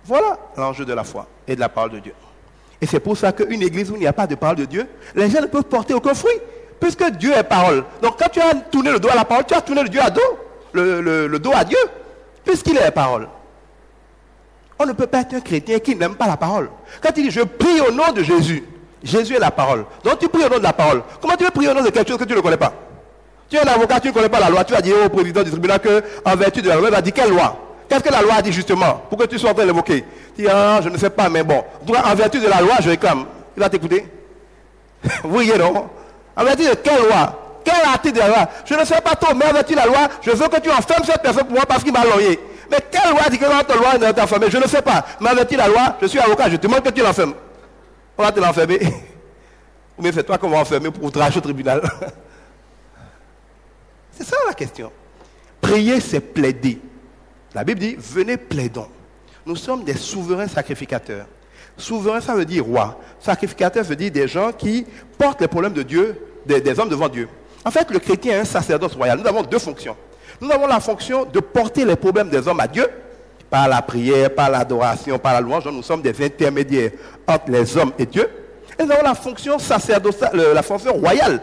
Voilà l'enjeu de la foi et de la parole de Dieu. Et c'est pour ça qu'une église où il n'y a pas de parole de Dieu, les gens ne peuvent porter aucun fruit, puisque Dieu est parole. Donc quand tu as tourné le dos à la parole, tu as tourné le dos à Dieu, puisqu'il est parole. On ne peut pas être un chrétien qui n'aime pas la parole. Quand il dit « je prie au nom de Jésus », Jésus est la parole. Donc tu pries au nom de la parole. Comment tu veux prier au nom de quelque chose que tu ne connais pas? Tu es un avocat, tu ne connais pas la loi, tu vas dire au président du tribunal qu'en vertu de la loi, il va dire quelle loi? Qu'est-ce que la loi a dit justement? Pour que tu sois en train de l'évoquer. Tu dis, ah, je ne sais pas, mais bon. En vertu de la loi, je réclame. Il va t'écouter. Oui, non? En vertu de quelle loi? Quel article de la loi? Je ne sais pas trop, mais en vertu de la loi, je veux que tu enfermes cette personne pour moi parce qu'il m'a loyé. Mais quelle loi dit que dans ta loi, il est enfermé? Je ne sais pas. Mais en vertu de la loi, je suis avocat, je te demande que tu l'enfermes. On va te l'enfermer. Ou bien c'est toi qu'on va enfermer pour outrage au tribunal. C'est ça la question. Prier, c'est plaider. La Bible dit, venez plaidons. Nous sommes des souverains sacrificateurs. Souverain, ça veut dire roi. Sacrificateur veut dire des gens qui portent les problèmes de Dieu, des hommes devant Dieu. En fait, le chrétien est un sacerdoce royal. Nous avons deux fonctions. Nous avons la fonction de porter les problèmes des hommes à Dieu, par la prière, par l'adoration, par la louange. Nous sommes des intermédiaires entre les hommes et Dieu. Et nous avons la fonction sacerdotale, la fonction royale,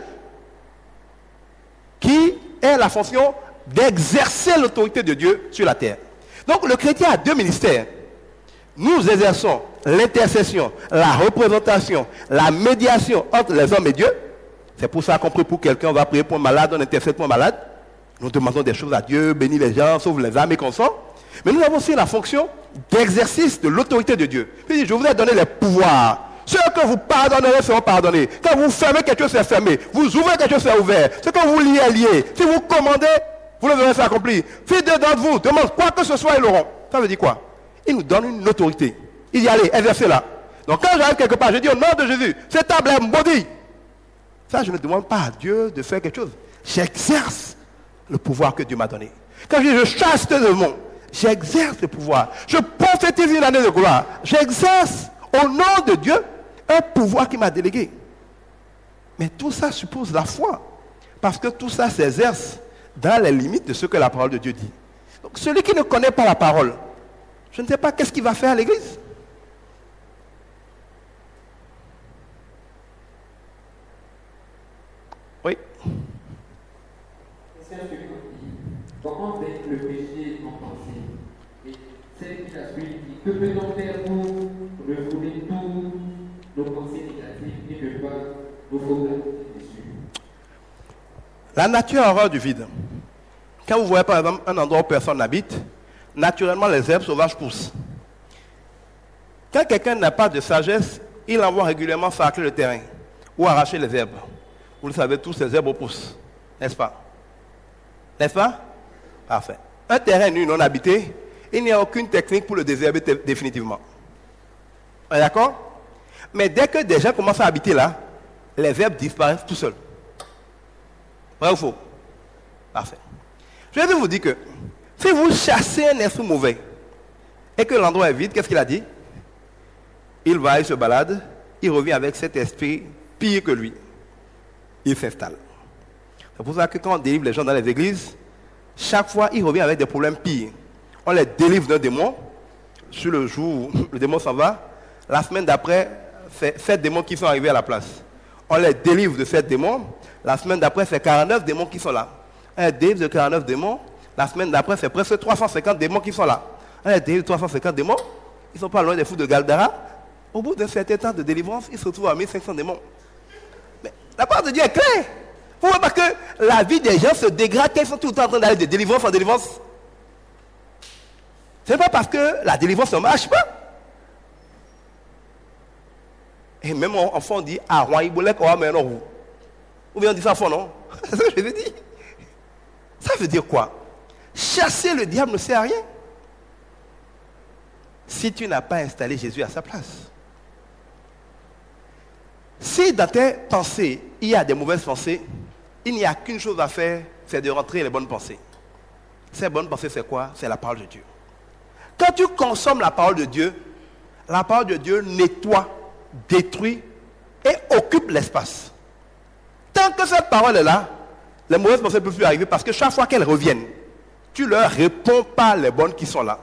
qui est la fonction d'exercer l'autorité de Dieu sur la terre. Donc le chrétien a deux ministères. Nous exerçons l'intercession, la représentation, la médiation entre les hommes et Dieu. C'est pour ça qu'on prie pour quelqu'un, on va prier pour un malade, on intercède pour un malade. Nous demandons des choses à Dieu, bénis les gens, sauve les âmes et consents. Mais nous avons aussi la fonction d'exercice de l'autorité de Dieu. Il dit, je vous ai donné les pouvoirs. Ceux que vous pardonnerez seront pardonnés. Quand vous fermez quelque chose, c'est fermé. Vous ouvrez quelque chose, c'est ouvert. Ce que vous liez est lié. Si vous commandez, vous le verrez s'accomplir. Si deux d'entre vous demandent quoi que ce soit, ils l'auront. Ça veut dire quoi? Il nous donne une autorité. Il dit, allez, exercez-la. Donc quand j'arrive quelque part, je dis au nom de Jésus, cette table est maudite. Ça, je ne demande pas à Dieu de faire quelque chose. J'exerce le pouvoir que Dieu m'a donné. Quand je dis, je chasse le démon, j'exerce le pouvoir. Je prophétise une année de gloire. J'exerce au nom de Dieu un pouvoir qui m'a délégué. Mais tout ça suppose la foi. Parce que tout ça s'exerce dans les limites de ce que la parole de Dieu dit. Donc celui qui ne connaît pas la parole, Je ne sais pas qu'est-ce qu'il va faire à l'église. Oui. Comment vaincre le péché en pensée? Et celle qui a suivi dit, que peut-on faire pour refouler tous nos pensées négatives et ne pas nous focaliser dessus? La nature a horreur du vide. Quand vous voyez par exemple un endroit où personne n'habite, naturellement les herbes sauvages poussent. Quand quelqu'un n'a pas de sagesse, il envoie régulièrement sarcler le terrain ou arracher les herbes. Vous le savez tous, ces herbes poussent, n'est-ce pas? N'est-ce pas? Parfait. Un terrain nu non habité, il n'y a aucune technique pour le désherber définitivement. D'accord? Mais dès que des gens commencent à habiter là, les herbes disparaissent tout seuls. Vrai ou faux? Parfait. Je vais vous dire que si vous chassez un esprit mauvais et que l'endroit est vide, qu'est-ce qu'il a dit? Il va, il se balade, il revient avec cet esprit pire que lui. Il s'installe. C'est pour ça que quand on délivre les gens dans les églises, chaque fois, ils reviennent avec des problèmes pires. On les délivre d'un démon. Sur le jour où le démon s'en va, la semaine d'après, c'est 7 démons qui sont arrivés à la place. On les délivre de 7 démons. La semaine d'après, c'est 49 démons qui sont là. On les délivre de 49 démons. La semaine d'après, c'est presque 350 démons qui sont là. On les délivre de 350 démons. Ils ne sont pas loin des fous de Galdara. Au bout d'un certain temps de délivrance, ils se retrouvent à 1500 démons. Mais la part de Dieu est claire. Vous voyez pas que la vie des gens se dégrade, qu'ils sont tout le temps en train d'aller de délivrance en délivrance. Ce n'est pas parce que la délivrance ne marche pas. Et même enfant, on dit, ah, roi, il voulait qu'on mais non. Ou bien on dit ça, enfant, non? C'est ce que je veux dire. Ça veut dire quoi? Chasser le diable ne sert à rien. Si tu n'as pas installé Jésus à sa place. Si dans tes pensées, il y a des mauvaises pensées, il n'y a qu'une chose à faire, c'est de rentrer les bonnes pensées. Ces bonnes pensées, c'est quoi? C'est la parole de Dieu. Quand tu consommes la parole de Dieu nettoie, détruit et occupe l'espace. Tant que cette parole est là, les mauvaises pensées ne peuvent plus arriver parce que chaque fois qu'elles reviennent, tu leur réponds par les bonnes qui sont là.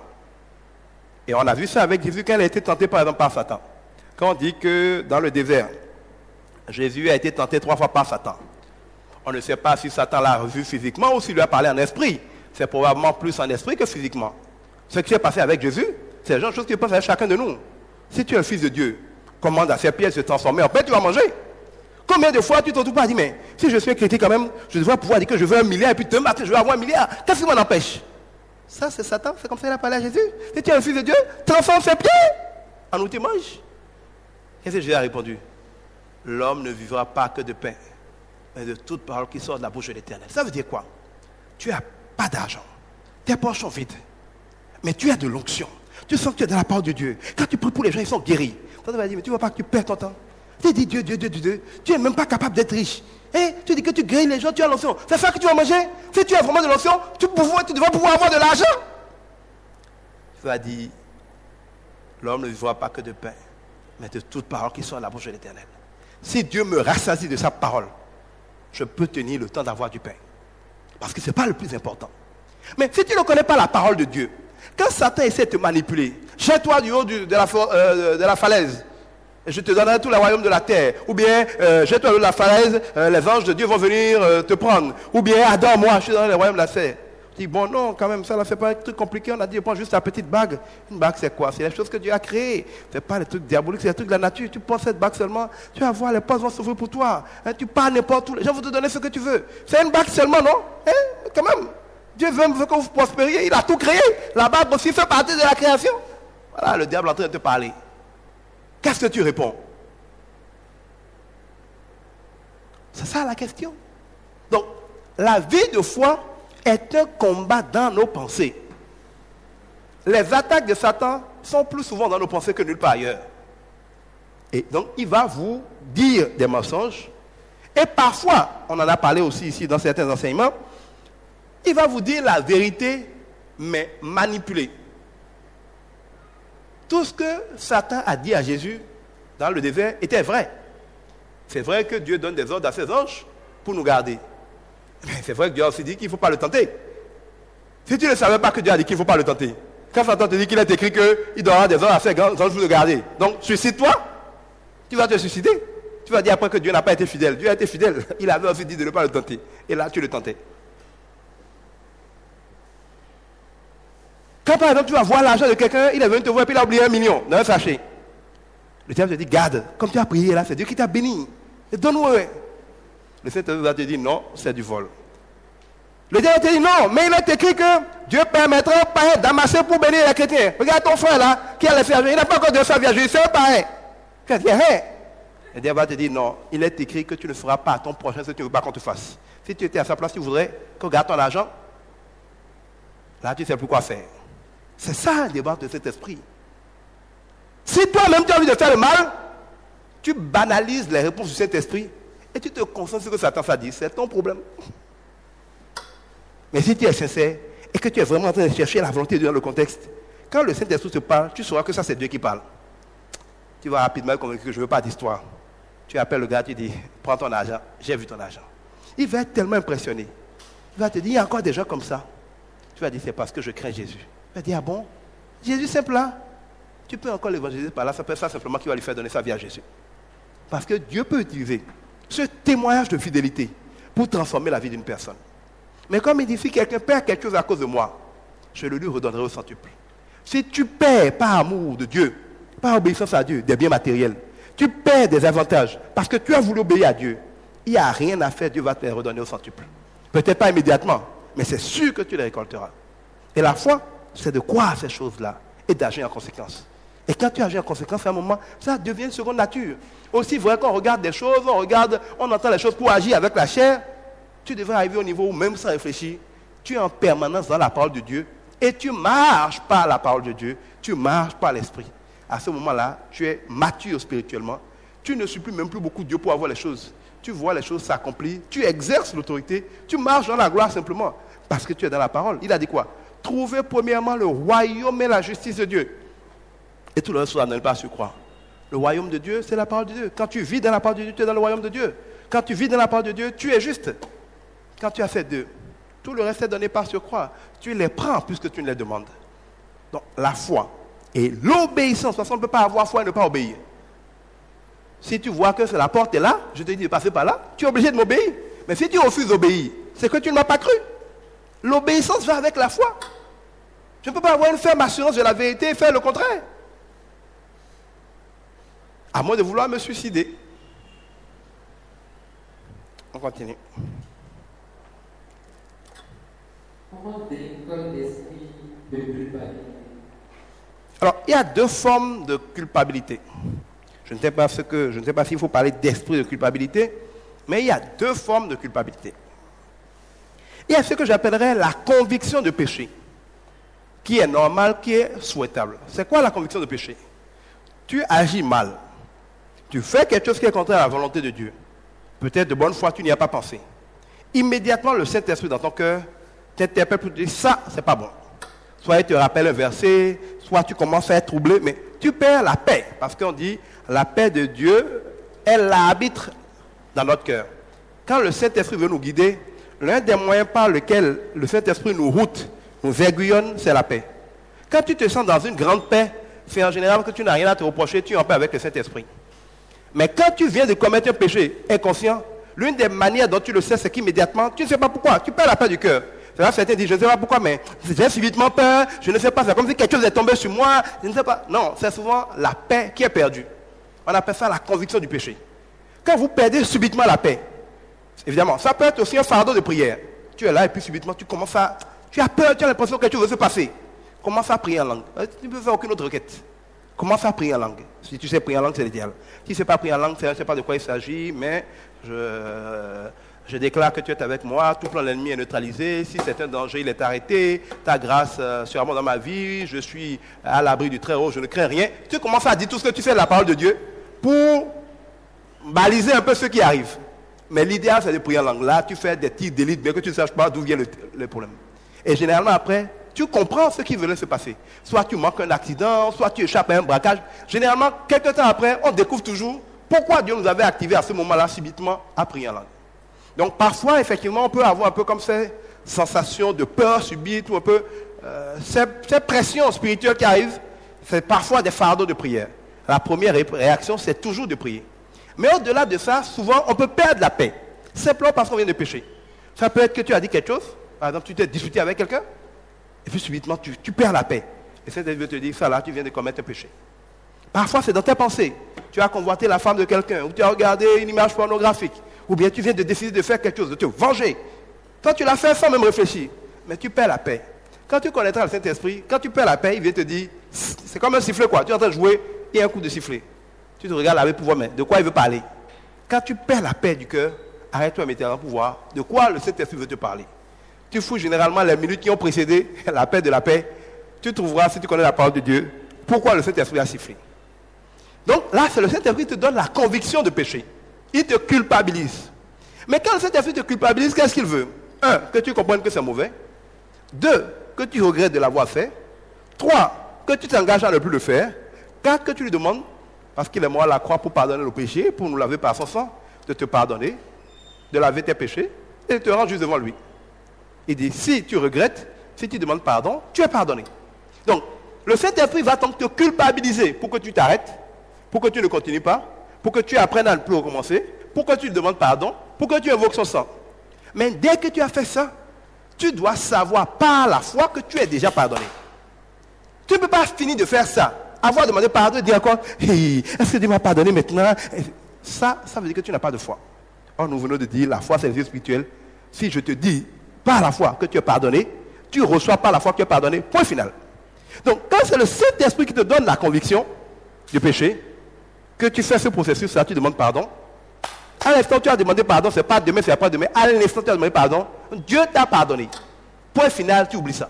Et on a vu ça avec Jésus quand il a été tenté par exemple par Satan. Quand on dit que dans le désert, Jésus a été tenté 3 fois par Satan. On ne sait pas si Satan l'a revu physiquement ou s'il lui a parlé en esprit. C'est probablement plus en esprit que physiquement. Ce qui s'est passé avec Jésus, c'est la même chose qui passe avec chacun de nous. Si tu es un fils de Dieu, commande à ces pierres de se transformer en pain, tu vas manger. Combien de fois tu te retrouves pas à dire, mais si je suis chrétien quand même, je devrais pouvoir dire que je veux 1 milliard et puis demain matin je veux avoir 1 milliard. Qu'est-ce qui m'en empêche? Ça c'est Satan, c'est comme ça qu'il a parlé à Jésus. Si tu es un fils de Dieu, transforme ces pierres en outil mange. Qu'est-ce que Jésus a répondu? L'homme ne vivra pas que de pain, mais de toute parole qui sort de la bouche de l'Éternel. Ça veut dire quoi? Tu n'as pas d'argent, tes poches sont vides, mais tu as de l'onction. Tu sens que tu es dans la parole de Dieu. Quand tu pries pour les gens, ils sont guéris. Tu vas dire, mais tu ne vois pas que tu perds ton temps. Tu dis Dieu, tu n'es même pas capable d'être riche. Et tu dis que tu guéris les gens, tu as l'onction. C'est ça que tu vas manger? Si tu as vraiment de l'onction, tu devras pouvoir avoir de l'argent. Tu vas dire, l'homme ne vivra pas que de pain, mais de toute parole qui sort de la bouche de l'Éternel. Si Dieu me rassasie de sa parole, je peux tenir le temps d'avoir du pain. Parce que ce n'est pas le plus important. Mais si tu ne connais pas la parole de Dieu, quand Satan essaie de te manipuler, jette-toi du haut de la falaise, et je te donnerai tout le royaume de la terre. Ou bien, jette-toi du haut de la falaise, les anges de Dieu vont venir te prendre. Ou bien, adore-moi, je suis dans le royaume de la terre. Tu dis, bon, non, quand même, ça, là, c'est pas un truc compliqué. On a dit, prends juste la petite bague. Une bague, c'est quoi? C'est les choses que Dieu a créées. Ce n'est pas les trucs diaboliques, c'est les trucs de la nature. Tu prends cette bague seulement, tu vas voir, les portes vont s'ouvrir pour toi. Hein, tu pars n'importe où, les gens vont te donner ce que tu veux. C'est une bague seulement, non? Hein? Quand même. Dieu veut que vous prospériez, il a tout créé. La bague aussi fait partie de la création. Voilà, le diable est en train de te parler. Qu'est-ce que tu réponds? C'est ça la question. Donc, la vie de foi est un combat dans nos pensées. Les attaques de Satan sont plus souvent dans nos pensées que nulle part ailleurs. Et donc, il va vous dire des mensonges. Et parfois, on en a parlé aussi ici dans certains enseignements, il va vous dire la vérité, mais manipulée. Tout ce que Satan a dit à Jésus dans le désert était vrai. C'est vrai que Dieu donne des ordres à ses anges pour nous garder. Mais c'est vrai que Dieu a aussi dit qu'il ne faut pas le tenter. Si tu ne savais pas que Dieu a dit qu'il ne faut pas le tenter, Quand Satan te dit qu'il est écrit qu'il doit avoir des hommes assez grands jours de garder. Donc, suicide-toi. Tu vas te suicider. Tu vas dire après que Dieu n'a pas été fidèle. Dieu a été fidèle. Il avait aussi dit de ne pas le tenter. Et là, tu le tentais. Quand par exemple, tu vas voir l'argent de quelqu'un, il est venu te voir et puis il a oublié 1 million dans un sachet. Le diable te dit, garde, comme tu as prié là, c'est Dieu qui t'a béni. Et donne-moi. Le Saint-Esprit va te dire, non, c'est du vol. Le diable te dit, non, mais il est écrit que Dieu permettra aux païens d'amasser pour bénir les chrétiens. Regarde ton frère là, qui a les fermiers, il n'a pas encore de sa vierge, c'est un païen. Tu vas dire, hey. Le diable va te dire, non, il est écrit que tu ne feras pas à ton prochain ce que tu ne veux pas qu'on te fasse. Si tu étais à sa place, tu voudrais qu'on garde ton argent. Là, tu ne sais plus quoi faire. C'est ça le débat de cet esprit. Si toi-même tu as envie de faire le mal, tu banalises les réponses du Saint-Esprit et tu te concentres sur ce que Satan t'a dit. C'est ton problème. Mais si tu es sincère et que tu es vraiment en train de chercher la volonté de Dieu dans le contexte, quand le Saint-Esprit te parle, tu sauras que ça c'est Dieu qui parle. Tu vas rapidement être convaincu que je ne veux pas d'histoire. Tu appelles le gars, tu dis, prends ton argent, j'ai vu ton argent. Il va être tellement impressionné. Il va te dire, il y a encore des gens comme ça. Tu vas dire, c'est parce que je crains Jésus. Il va dire, ah bon, Jésus simple là. Tu peux encore l'évangéliser par là, ça peut être ça simplement qui va lui faire donner sa vie à Jésus. Parce que Dieu peut utiliser ce témoignage de fidélité pour transformer la vie d'une personne. Mais comme il dit, si quelqu'un perd quelque chose à cause de moi, je le lui redonnerai au centuple. Si tu perds par amour de Dieu, par obéissance à Dieu, des biens matériels, tu perds des avantages parce que tu as voulu obéir à Dieu, il n'y a rien à faire, Dieu va te les redonner au centuple. Peut-être pas immédiatement, mais c'est sûr que tu les récolteras. Et la foi, c'est de croire à ces choses-là et d'agir en conséquence. Et quand tu agis en conséquence, à un moment, ça devient une seconde nature. Aussi vrai qu'on regarde des choses, on entend les choses pour agir avec la chair, tu devrais arriver au niveau où même sans réfléchir, tu es en permanence dans la parole de Dieu et tu marches par la parole de Dieu, tu marches par l'esprit. À ce moment-là, tu es mature spirituellement. Tu ne suis plus même plus beaucoup de Dieu pour avoir les choses. Tu vois les choses s'accomplir, tu exerces l'autorité, tu marches dans la gloire simplement parce que tu es dans la parole. Il a dit quoi? Trouvez premièrement le royaume et la justice de Dieu. Et tout le reste sera dans le pas sur croire. Le royaume de Dieu, c'est la parole de Dieu. Quand tu vis dans la parole de Dieu, tu es dans le royaume de Dieu. Quand tu vis dans la parole de Dieu, tu es juste. Quand tu as fait deux, tout le reste est donné par surcroît. Tu les prends puisque tu ne les demandes. Donc la foi et l'obéissance, parce qu'on ne peut pas avoir foi et ne pas obéir. Si tu vois que la porte est là, je te dis de passer par là, tu es obligé de m'obéir. Mais si tu refuses d'obéir, c'est que tu ne m'as pas cru. L'obéissance va avec la foi. Je ne peux pas avoir une ferme assurance de la vérité et faire le contraire. À moins de vouloir me suicider. On continue. Comment décolle l'esprit de culpabilité? Alors, il y a deux formes de culpabilité. Je ne sais pas s'il faut parler d'esprit de culpabilité, mais il y a deux formes de culpabilité. Il y a ce que j'appellerais la conviction de péché, qui est normale, qui est souhaitable. C'est quoi la conviction de péché? Tu agis mal. Tu fais quelque chose qui est contraire à la volonté de Dieu. Peut-être de bonne foi, tu n'y as pas pensé. Immédiatement, le Saint-Esprit dans ton cœur t'interpelle pour te dire, ça, c'est pas bon. Soit il te rappelle un verset, soit tu commences à être troublé, mais tu perds la paix. Parce qu'on dit, la paix de Dieu, elle habite dans notre cœur. Quand le Saint-Esprit veut nous guider, l'un des moyens par lesquels le Saint-Esprit nous route, nous aiguillonne, c'est la paix. Quand tu te sens dans une grande paix, c'est en général que tu n'as rien à te reprocher, tu es en paix avec le Saint-Esprit. Mais quand tu viens de commettre un péché inconscient, l'une des manières dont tu le sais, c'est qu'immédiatement, tu ne sais pas pourquoi, tu perds la paix du cœur. C'est là que certains disent, je ne sais pas pourquoi, mais j'ai subitement peur, je ne sais pas, c'est comme si quelque chose est tombé sur moi, je ne sais pas. Non, c'est souvent la paix qui est perdue. On appelle ça la conviction du péché. Quand vous perdez subitement la paix, évidemment, ça peut être aussi un fardeau de prière. Tu es là et puis subitement, tu as peur, tu as l'impression que quelque chose veut se passer. Commence à prier en langue. Tu ne peux faire aucune autre requête. Commence à prier en langue. Si tu sais prier en langue, c'est l'idéal. Si tu ne sais pas prier en langue, je ne sais pas de quoi il s'agit, mais je déclare que tu es avec moi, tout plan de l'ennemi est neutralisé, si c'est un danger, il est arrêté, ta grâce sera dans ma vie, je suis à l'abri du Très-Haut, je ne crains rien. Tu commences à dire tout ce que tu sais de la parole de Dieu pour baliser un peu ce qui arrive. Mais l'idéal, c'est de prier en langue. Là, tu fais des tirs d'élite, bien que tu ne saches pas d'où vient le problème. Et généralement, après, tu comprends ce qui venait se passer. Soit tu manques un accident, soit tu échappes à un braquage. Généralement, quelques temps après, on découvre toujours pourquoi Dieu nous avait activés à ce moment-là, subitement, à prier en langue. Donc, parfois, effectivement, on peut avoir un peu comme ces sensations de peur subite ou un peu ces pressions spirituelles qui arrivent, c'est parfois des fardeaux de prière. La première réaction, c'est toujours de prier. Mais au-delà de ça, souvent, on peut perdre la paix. Simplement parce qu'on vient de pécher. Ça peut être que tu as dit quelque chose. Par exemple, tu t'es disputé avec quelqu'un. Et puis subitement, tu perds la paix. Et Saint-Esprit veut te dire, ça là, tu viens de commettre un péché. Parfois, c'est dans tes pensées. Tu as convoité la femme de quelqu'un, ou tu as regardé une image pornographique, ou bien tu viens de décider de faire quelque chose, de te venger. Toi, tu l'as fait sans même réfléchir. Mais tu perds la paix. Quand tu connaîtras le Saint-Esprit, quand tu perds la paix, il vient te dire, c'est comme un sifflet quoi. Tu es en train de jouer, il y a un coup de sifflet. Tu te regardes avec pouvoir, mais de quoi il veut parler? Quand tu perds la paix du cœur, arrête-toi maintenant pour voir de quoi le Saint-Esprit veut te parler. Tu fouilles généralement les minutes qui ont précédé la paix de la paix. Tu trouveras, si tu connais la parole de Dieu, pourquoi le Saint-Esprit a sifflé. Donc là, c'est le Saint-Esprit qui te donne la conviction de péché. Il te culpabilise. Mais quand le Saint-Esprit te culpabilise, qu'est-ce qu'il veut? 1, que tu comprennes que c'est mauvais. 2, que tu regrettes de l'avoir fait. 3, que tu t'engages à ne plus le faire. 4, que tu lui demandes, parce qu'il est mort à la croix pour pardonner le péché, pour nous laver par son sang, de te pardonner, de laver tes péchés, et de te rendre juste devant lui. Il dit, si tu regrettes, si tu demandes pardon, tu es pardonné. Donc, le Saint-Esprit va donc te culpabiliser pour que tu t'arrêtes, pour que tu ne continues pas, pour que tu apprennes à ne plus recommencer, pour que tu lui demandes pardon, pour que tu invoques son sang. Mais dès que tu as fait ça, tu dois savoir par la foi que tu es déjà pardonné. Tu ne peux pas finir de faire ça, avoir demandé pardon et dire encore, hey, est-ce que Dieu m'a pardonné maintenant? Ça veut dire que tu n'as pas de foi. Or, nous venons de dire, la foi c'est le vie spirituel. Si je te dis par la foi que tu es pardonné, tu reçois par la foi que tu es pardonné, point final. Donc, quand c'est le Saint-Esprit qui te donne la conviction du péché, que tu fais ce processus-là, tu demandes pardon. À l'instant où tu as demandé pardon, c'est pas demain, c'est après demain. À l'instant où tu as demandé pardon, Dieu t'a pardonné. Point final, tu oublies ça.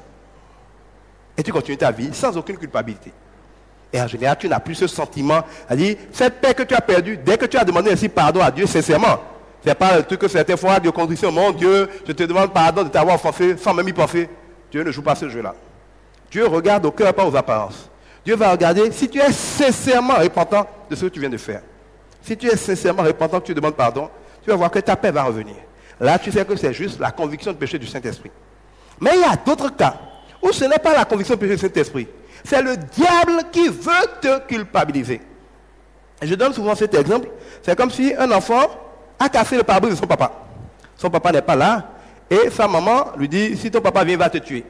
Et tu continues ta vie sans aucune culpabilité. Et en général, tu n'as plus ce sentiment, c'est-à-dire, cette paix que tu as perdue, dès que tu as demandé ainsi pardon à Dieu sincèrement, ce n'est pas le truc que certaines fois de contrition, mon Dieu, je te demande pardon de t'avoir offensé sans même y penser. Dieu ne joue pas ce jeu-là. Dieu regarde au cœur, pas aux apparences. Dieu va regarder si tu es sincèrement repentant de ce que tu viens de faire. Si tu es sincèrement repentant, que tu demandes pardon, tu vas voir que ta paix va revenir. Là, tu sais que c'est juste la conviction de péché du Saint-Esprit. Mais il y a d'autres cas où ce n'est pas la conviction de péché du Saint-Esprit. C'est le diable qui veut te culpabiliser. Et je donne souvent cet exemple. C'est comme si un enfant a cassé le pare-brise de son papa. Son papa n'est pas là. Et sa maman lui dit, si ton papa vient, il va te tuer.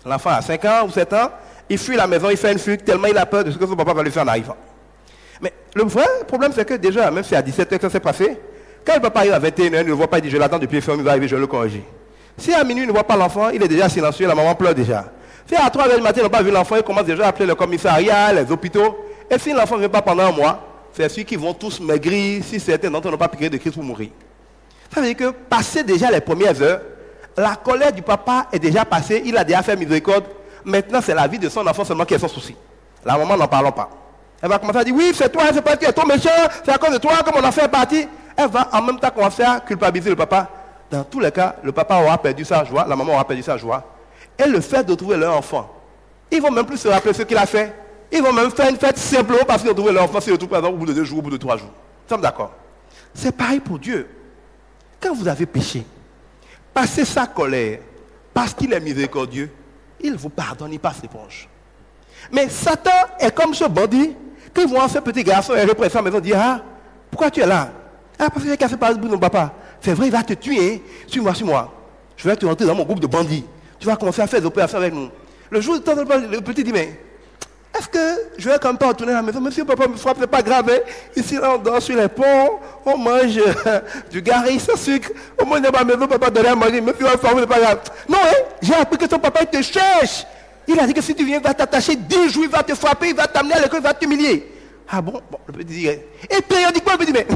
L'enfant a 5 ans ou 7 ans. Il fuit la maison, il fait une fuite tellement il a peur de ce que son papa va lui faire en arrivant. Mais le vrai problème, c'est que déjà, même si à 17 h que ça s'est passé, quand le papa arrive à 21 h, il ne le voit pas, il dit, je l'attends depuis ferme, il va arriver, je vais le corriger. Si à minuit, il ne voit pas l'enfant, il est déjà silencieux, la maman pleure déjà. Si à 3 h du matin, il n'a pas vu l'enfant, il commence déjà à appeler le commissariat, les hôpitaux. Et si l'enfant ne vient pas pendant un mois, c'est sûr qu'ils vont tous maigrir, si certains d'entre eux n'ont pas piqué de crise pour mourir. Ça veut dire que, passé déjà les premières heures, la colère du papa est déjà passée, il a déjà fait miséricorde. Maintenant, c'est la vie de son enfant seulement qui est son souci. La maman n'en parle pas. Elle va commencer à dire, oui, c'est toi, c'est pas toi, tu es trop méchant, c'est à cause de toi que mon enfant est parti. Elle va en même temps commencer à culpabiliser le papa. Dans tous les cas, le papa aura perdu sa joie, la maman aura perdu sa joie. Et le fait de trouver leur enfant, ils ne vont même plus se rappeler ce qu'il a fait. Ils vont même faire une fête simplement parce qu'ils ont trouvé leur enfant, s'ils le trouvent par exemple au bout de 2 jours, au bout de 3 jours. Nous sommes d'accord? C'est pareil pour Dieu. Quand vous avez péché, passez sa colère, parce qu'il est miséricordieux, il vous pardonne, il passe l'éponge. Mais Satan est comme ce bandit qui voit ce petit garçon et reprend sa maison et dit, ah, pourquoi tu es là? Ah, parce que j'ai cassé par le bout de mon papa. C'est vrai, il va te tuer. Suis-moi, suis-moi. Je vais te rentrer dans mon groupe de bandits. Tu vas commencer à faire des opérations avec nous. Le jour où le petit dit, mais est-ce que je vais quand même pas retourner à la maison? Monsieur, papa me frappe, c'est pas grave. Hein? Ici, là, on dort sur les ponts, on mange du gari sans sucre. Au moins, dans ma maison, papa donnait à manger. Monsieur, c'est pas grave. Non, hein? J'ai appris que ton papa, il te cherche. Il a dit que si tu viens, il va t'attacher 10 jours, il va te frapper, il va t'amener à l'école, il va t'humilier. Ah bon? Bon, le petit dit, et périodiquement, il me dit, mais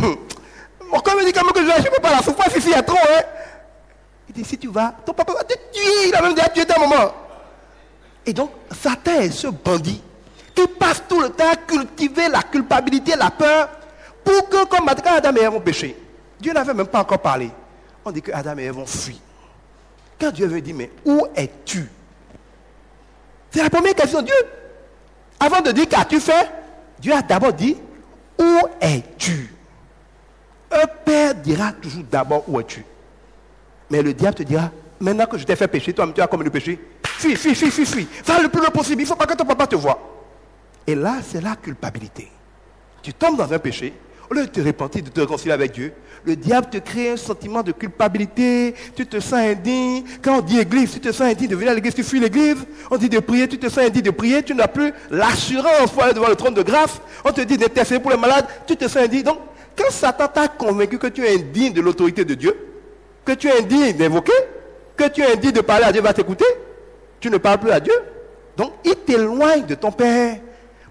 pourquoi il me dit quand même que je ne peux pas la souffrance ici, il y a trop, hein? Il dit, si tu vas, ton papa va te tuer. Il a même déjà tué ta maman. Et donc, Satan est ce bandit qui passe tout le temps à cultiver la culpabilité, la peur, pour que, comme quand Adam et Ève ont péché, Dieu n'avait même pas encore parlé. On dit que Adam et Ève ont fui. Quand Dieu veut dire, mais où es-tu? C'est la première question de Dieu. Avant de dire qu'as-tu fait, Dieu a d'abord dit, où es-tu? Un père dira toujours d'abord où es-tu. Mais le diable te dira, maintenant que je t'ai fait pécher, toi-même tu as commis le péché, Fuis. Va le plus loin possible. Il ne faut pas que ton papa te voie. Et là, c'est la culpabilité. Tu tombes dans un péché. Au lieu de te repentir, de te réconcilier avec Dieu, le diable te crée un sentiment de culpabilité. Tu te sens indigne. Quand on dit église, tu te sens indigne de venir à l'église, tu fuis l'église. On dit de prier, tu te sens indigne de prier. Tu n'as plus l'assurance pour aller devant le trône de grâce. On te dit d'intercéder pour les malades, tu te sens indigne. Donc, quand Satan t'a convaincu que tu es indigne de l'autorité de Dieu, que tu es indigne d'invoquer, que tu es indigne de parler à Dieu, va t'écouter, tu ne parles plus à Dieu. Donc, il t'éloigne de ton Père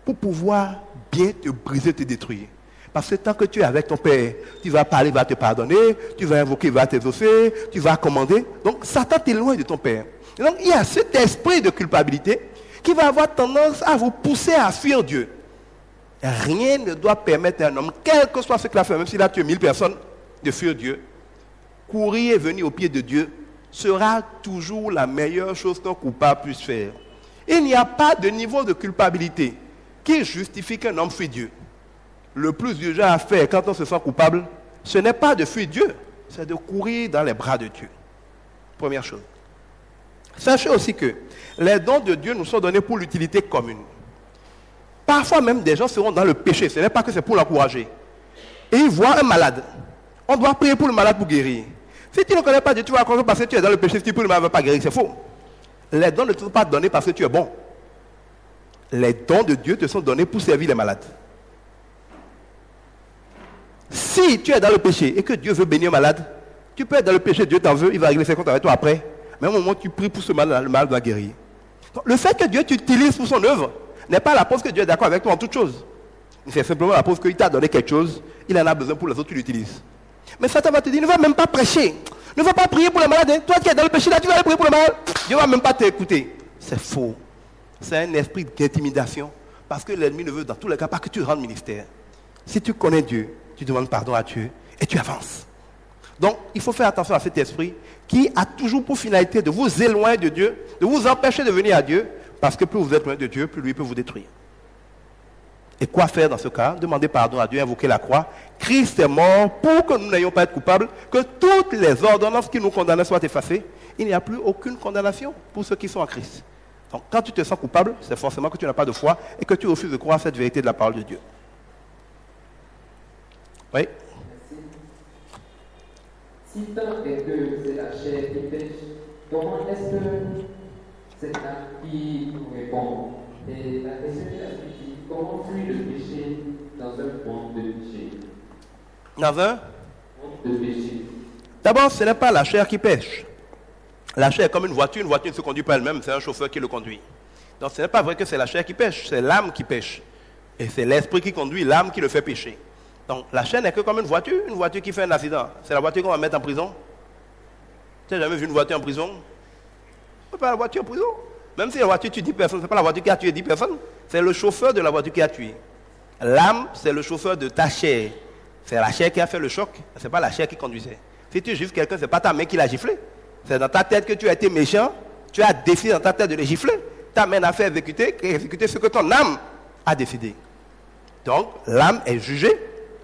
pour pouvoir bien te briser, te détruire. Parce que tant que tu es avec ton Père, tu vas parler, il va te pardonner, tu vas invoquer, il va t'exaucer, tu vas commander. Donc, Satan t'éloigne de ton Père. Et donc, il y a cet esprit de culpabilité qui va avoir tendance à vous pousser à fuir Dieu. Rien ne doit permettre à un homme, quel que soit ce qu'il a fait, même s'il a tué 1000 personnes, de fuir Dieu. Courir et venir au pied de Dieu sera toujours la meilleure chose qu'un coupable puisse faire. Il n'y a pas de niveau de culpabilité qui justifie qu'un homme fuit Dieu. Le plus urgent à faire quand on se sent coupable, ce n'est pas de fuir Dieu, c'est de courir dans les bras de Dieu. Première chose. Sachez aussi que les dons de Dieu nous sont donnés pour l'utilité commune. Parfois même des gens seront dans le péché, ce n'est pas que c'est pour l'encourager. Et ils voient un malade. On doit prier pour le malade pour guérir. Si tu ne connais pas Dieu, tu vas croire que parce que tu es dans le péché, si tu pries le malade ne va pas guérir, c'est faux. Les dons ne te sont pas donnés parce que tu es bon. Les dons de Dieu te sont donnés pour servir les malades. Si tu es dans le péché et que Dieu veut bénir un malade, tu peux être dans le péché, Dieu t'en veut, il va régler ses comptes avec toi après. Mais au moment où tu pries pour ce malade, le malade va guérir. Donc, le fait que Dieu t'utilise pour son œuvre n'est pas la preuve que Dieu est d'accord avec toi en toute chose. C'est simplement la preuve qu'il t'a donné quelque chose, il en a besoin pour les autres, tu l'utilises. Mais Satan va te dire, ne va même pas prêcher. Ne va pas prier pour les malades. Hein. Toi qui es dans le péché, là, tu vas aller prier pour les malades. Dieu ne va même pas t'écouter. C'est faux. C'est un esprit d'intimidation. Parce que l'ennemi ne veut dans tous les cas pas que tu rendes ministère. Si tu connais Dieu, tu demandes pardon à Dieu et tu avances. Donc, il faut faire attention à cet esprit qui a toujours pour finalité de vous éloigner de Dieu, de vous empêcher de venir à Dieu, parce que plus vous êtes loin de Dieu, plus lui peut vous détruire. Et quoi faire dans ce cas? Demander pardon à Dieu, invoquer la croix. Christ est mort pour que nous n'ayons pas à être coupables, que toutes les ordonnances qui nous condamnaient soient effacées. Il n'y a plus aucune condamnation pour ceux qui sont en Christ. Donc, quand tu te sens coupable, c'est forcément que tu n'as pas de foi et que tu refuses de croire cette vérité de la parole de Dieu. Oui. Si tant est que c'est la chair qui pêche, comment est-ce que c'est là qui nous répond? Et la question est la suivante: comment fuir le péché dans un monde de péché? Dans un monde de péché. D'abord, ce n'est pas la chair qui pêche. La chair est comme une voiture ne se conduit pas elle-même, c'est un chauffeur qui le conduit. Donc ce n'est pas vrai que c'est la chair qui pêche, c'est l'âme qui pêche. Et c'est l'esprit qui conduit, l'âme qui le fait pécher. Donc la chair n'est que comme une voiture qui fait un accident. C'est la voiture qu'on va mettre en prison. Tu n'as jamais vu une voiture en prison? On ne peut pas la voiture en prison. Même si la voiture tue 10 personnes, ce n'est pas la voiture qui a tué 10 personnes, c'est le chauffeur de la voiture qui a tué. L'âme, c'est le chauffeur de ta chair. C'est la chair qui a fait le choc, ce n'est pas la chair qui conduisait. Si tu gifles quelqu'un, ce n'est pas ta main qui l'a giflé. C'est dans ta tête que tu as été méchant, tu as décidé dans ta tête de le gifler. Ta main a fait exécuter ce que ton âme a décidé. Donc, l'âme est jugée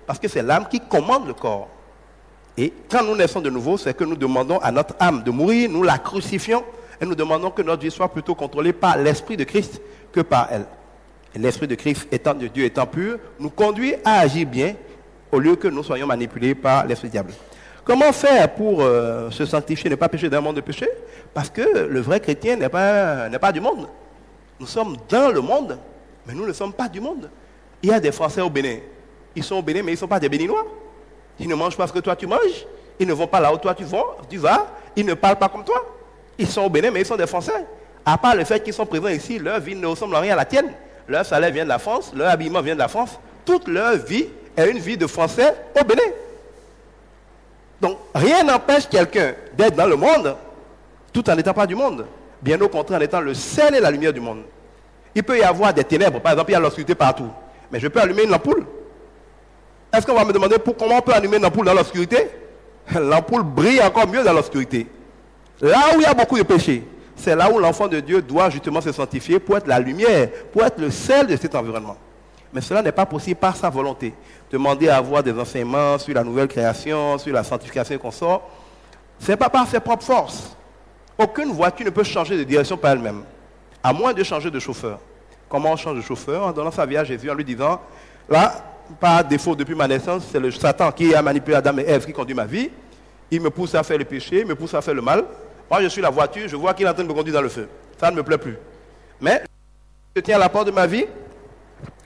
parce que c'est l'âme qui commande le corps. Et quand nous naissons de nouveau, c'est que nous demandons à notre âme de mourir, nous la crucifions et nous demandons que notre vie soit plutôt contrôlée par l'Esprit de Christ que par elle. Et l'Esprit de Christ, étant de Dieu, étant pur, nous conduit à agir bien au lieu que nous soyons manipulés par l'Esprit diable. Comment faire pour se sanctifier, ne pas pécher dans un monde de péché? Parce que le vrai chrétien n'est pas du monde. Nous sommes dans le monde, mais nous ne sommes pas du monde. Il y a des Français au Bénin. Ils sont au Bénin, mais ils ne sont pas des Béninois. Ils ne mangent pas ce que toi tu manges. Ils ne vont pas là où toi tu vas. Ils ne parlent pas comme toi. Ils sont au Bénin, mais ils sont des Français. À part le fait qu'ils sont présents ici, leur vie ne ressemble à rien à la tienne. Leur salaire vient de la France, leur habillement vient de la France. Toute leur vie est une vie de Français au Bénin. Donc, rien n'empêche quelqu'un d'être dans le monde tout en n'étant pas du monde. Bien au contraire, en étant le sel et la lumière du monde. Il peut y avoir des ténèbres, par exemple, il y a l'obscurité partout. Mais je peux allumer une ampoule. Est-ce qu'on va me demander comment on peut allumer une ampoule dans l'obscurité? L'ampoule brille encore mieux dans l'obscurité. Là où il y a beaucoup de péchés, c'est là où l'enfant de Dieu doit justement se sanctifier pour être la lumière, pour être le sel de cet environnement. Mais cela n'est pas possible par sa volonté. Demander à avoir des enseignements sur la nouvelle création, sur la sanctification qu'on sort, ce n'est pas par ses propres forces. Aucune voiture ne peut changer de direction par elle-même, à moins de changer de chauffeur. Comment on change de chauffeur? En donnant sa vie à Jésus, en lui disant, là, par défaut, depuis ma naissance, c'est le Satan qui a manipulé Adam et Ève qui conduit ma vie. Il me pousse à faire le péché, il me pousse à faire le mal. Moi, je suis la voiture, je vois qu'il est en train de me conduire dans le feu. Ça ne me plaît plus. Mais, je tiens à la porte de ma vie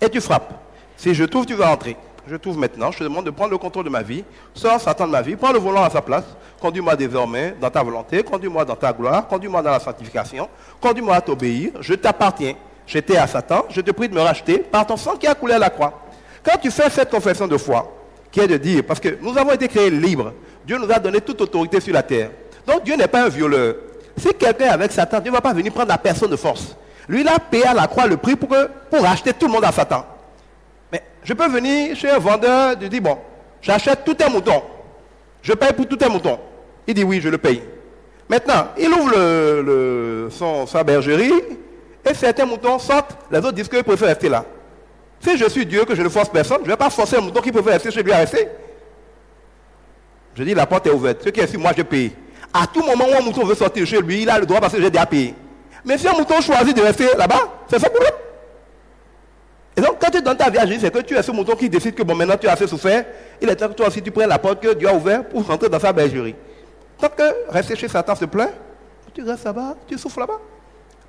et tu frappes. Si je trouve, tu vas entrer. Je trouve maintenant, je te demande de prendre le contrôle de ma vie, sors Satan de ma vie, prends le volant à sa place, conduis-moi désormais dans ta volonté, conduis-moi dans ta gloire, conduis-moi dans la sanctification, conduis-moi à t'obéir, je t'appartiens. J'étais à Satan, je te prie de me racheter par ton sang qui a coulé à la croix. Quand tu fais cette confession de foi, qui est de dire, parce que nous avons été créés libres, Dieu nous a donné toute autorité sur la terre. Donc Dieu n'est pas un violeur. Si quelqu'un est avec Satan, Dieu ne va pas venir prendre la personne de force. Lui, il a payé à la croix le prix pour racheter tout le monde à Satan. Mais je peux venir chez un vendeur, je dis, bon, j'achète tout un mouton. Je paye pour tout un mouton. Il dit, oui, je le paye. Maintenant, il ouvre sa bergerie, et certains moutons sortent, les autres disent qu'ils préfèrent rester là. Si je suis Dieu, que je ne force personne, je ne vais pas forcer un mouton qui préfère rester chez lui à rester. Je dis, la porte est ouverte. Ce qui est sûr, moi, je paye. À tout moment où un mouton veut sortir chez lui, il a le droit parce que j'ai déjà payé. Mais si un mouton choisit de rester là-bas, c'est son problème. Et donc, quand tu donnes ta vie à Jésus, c'est que tu es ce mouton qui décide que bon, maintenant tu as assez souffert. Il est temps que toi aussi tu prennes la porte que Dieu a ouverte pour rentrer dans sa bergerie. Tant que rester chez Satan se plaît, tu restes là-bas, tu souffres là-bas.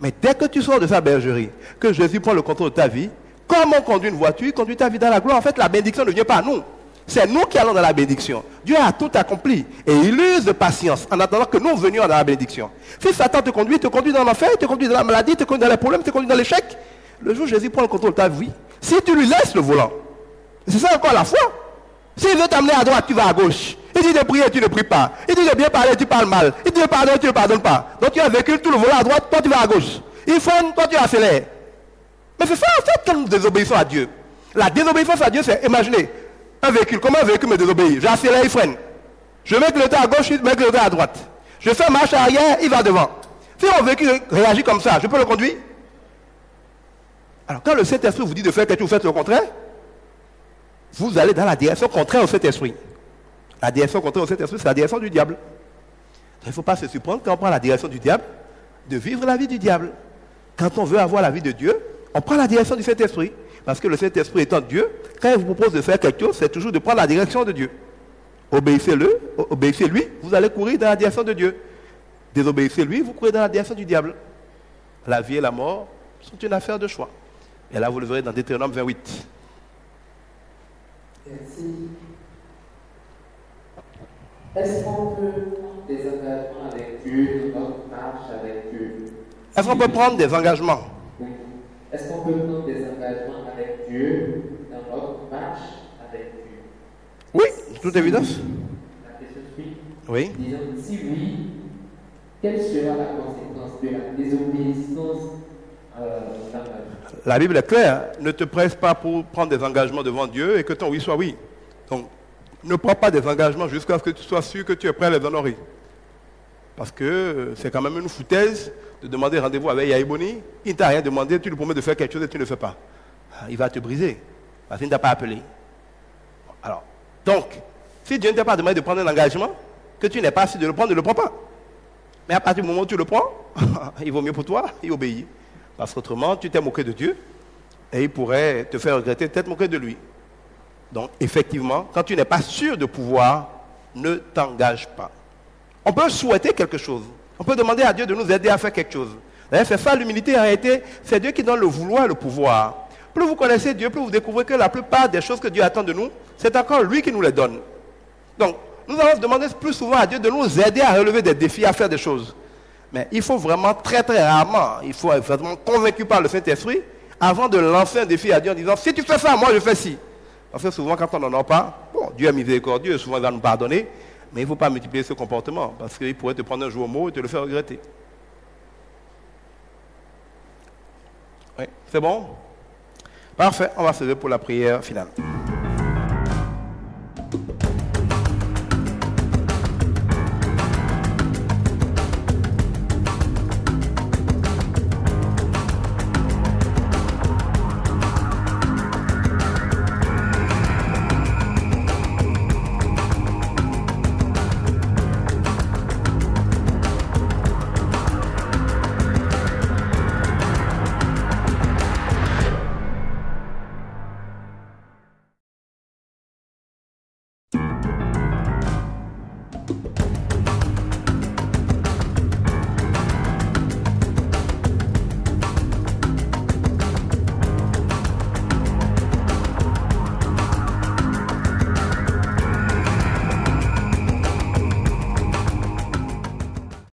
Mais dès que tu sors de sa bergerie, que Jésus prend le contrôle de ta vie, comme on conduit une voiture, il conduit ta vie dans la gloire. En fait, la bénédiction ne vient pas à nous. C'est nous qui allons dans la bénédiction. Dieu a tout accompli. Et il use de patience en attendant que nous venions dans la bénédiction. Si Satan te conduit dans l'enfer, te conduit dans la maladie, te conduit dans les problèmes, te conduit dans l'échec, le jour où Jésus prend le contrôle de ta vie, si tu lui laisses le volant, c'est ça encore la foi. S'il veut t'amener à droite, tu vas à gauche. Il dit de prier, tu ne pries pas. Il dit de bien parler, tu parles mal. Il dit de pardonner, tu ne pardonnes pas. Donc tu as vécu tout le volant à droite, toi tu vas à gauche. Il freine, toi tu accélères. Mais c'est ça en fait quand nous désobéissons à Dieu. La désobéissance à Dieu, c'est, imaginez, un véhicule, comment un véhicule me désobéit? J'accélère, il freine. Je mets le clignotant à gauche, il met le clignotant à droite. Je fais marche arrière, il va devant. Si mon véhicule réagit comme ça, je peux le conduire? Alors quand le Saint-Esprit vous dit de faire quelque chose, vous faites le contraire, vous allez dans la direction contraire au Saint-Esprit. La direction contraire au Saint-Esprit, c'est la direction du diable. Donc, il ne faut pas se surprendre quand on prend la direction du diable, de vivre la vie du diable. Quand on veut avoir la vie de Dieu, on prend la direction du Saint-Esprit. Parce que le Saint-Esprit étant Dieu, quand il vous propose de faire quelque chose, c'est toujours de prendre la direction de Dieu. Obéissez-lui, vous allez courir dans la direction de Dieu. Désobéissez-lui, vous courez dans la direction du diable. La vie et la mort sont une affaire de choix. Et là, vous le verrez dans Deutéronome 28. Merci. Est-ce qu'on peut prendre des engagements avec Dieu, notre marche avec Dieu? Est-ce qu'on peut prendre des engagements? Oui. Est-ce qu'on peut prendre des engagements avec Dieu dans notre marche avec Dieu? Oui, toute évidence. La question suit. Oui. Disons, si oui, quelle sera la conséquence de la désobéissance dans la vie? La Bible est claire. Ne te presse pas pour prendre des engagements devant Dieu et que ton oui soit oui. Donc, ne prends pas des engagements jusqu'à ce que tu sois sûr que tu es prêt à les honorer. Parce que c'est quand même une foutaise de demander rendez-vous avec Yaïboni. Il ne t'a rien demandé, tu lui promets de faire quelque chose et tu ne le fais pas. Il va te briser. Parce qu'il ne t'a pas appelé. Alors, donc, si Dieu ne t'a pas demandé de prendre un engagement, que tu n'es pas sûr de le prendre, ne le prends pas. Mais à partir du moment où tu le prends, il vaut mieux pour toi, il obéit. Parce qu'autrement, tu t'es moqué de Dieu et il pourrait te faire regretter de t'être moqué de lui. Donc, effectivement, quand tu n'es pas sûr de pouvoir, ne t'engage pas. On peut souhaiter quelque chose. On peut demander à Dieu de nous aider à faire quelque chose. D'ailleurs, c'est ça l'humilité en réalité. C'est Dieu qui donne le vouloir et le pouvoir. Plus vous connaissez Dieu, plus vous découvrez que la plupart des choses que Dieu attend de nous, c'est encore lui qui nous les donne. Donc, nous allons demander plus souvent à Dieu de nous aider à relever des défis, à faire des choses. Mais il faut vraiment très très rarement, il faut être vraiment convaincu par le Saint-Esprit avant de lancer un défi à Dieu en disant, si tu fais ça, moi je fais ci. Parce que souvent quand on n'en a pas, bon, Dieu est miséricordieux, souvent il va nous pardonner, mais il ne faut pas multiplier ce comportement, parce qu'il pourrait te prendre un jour au mot et te le faire regretter. Oui, c'est bon? Parfait, on va se lever pour la prière finale.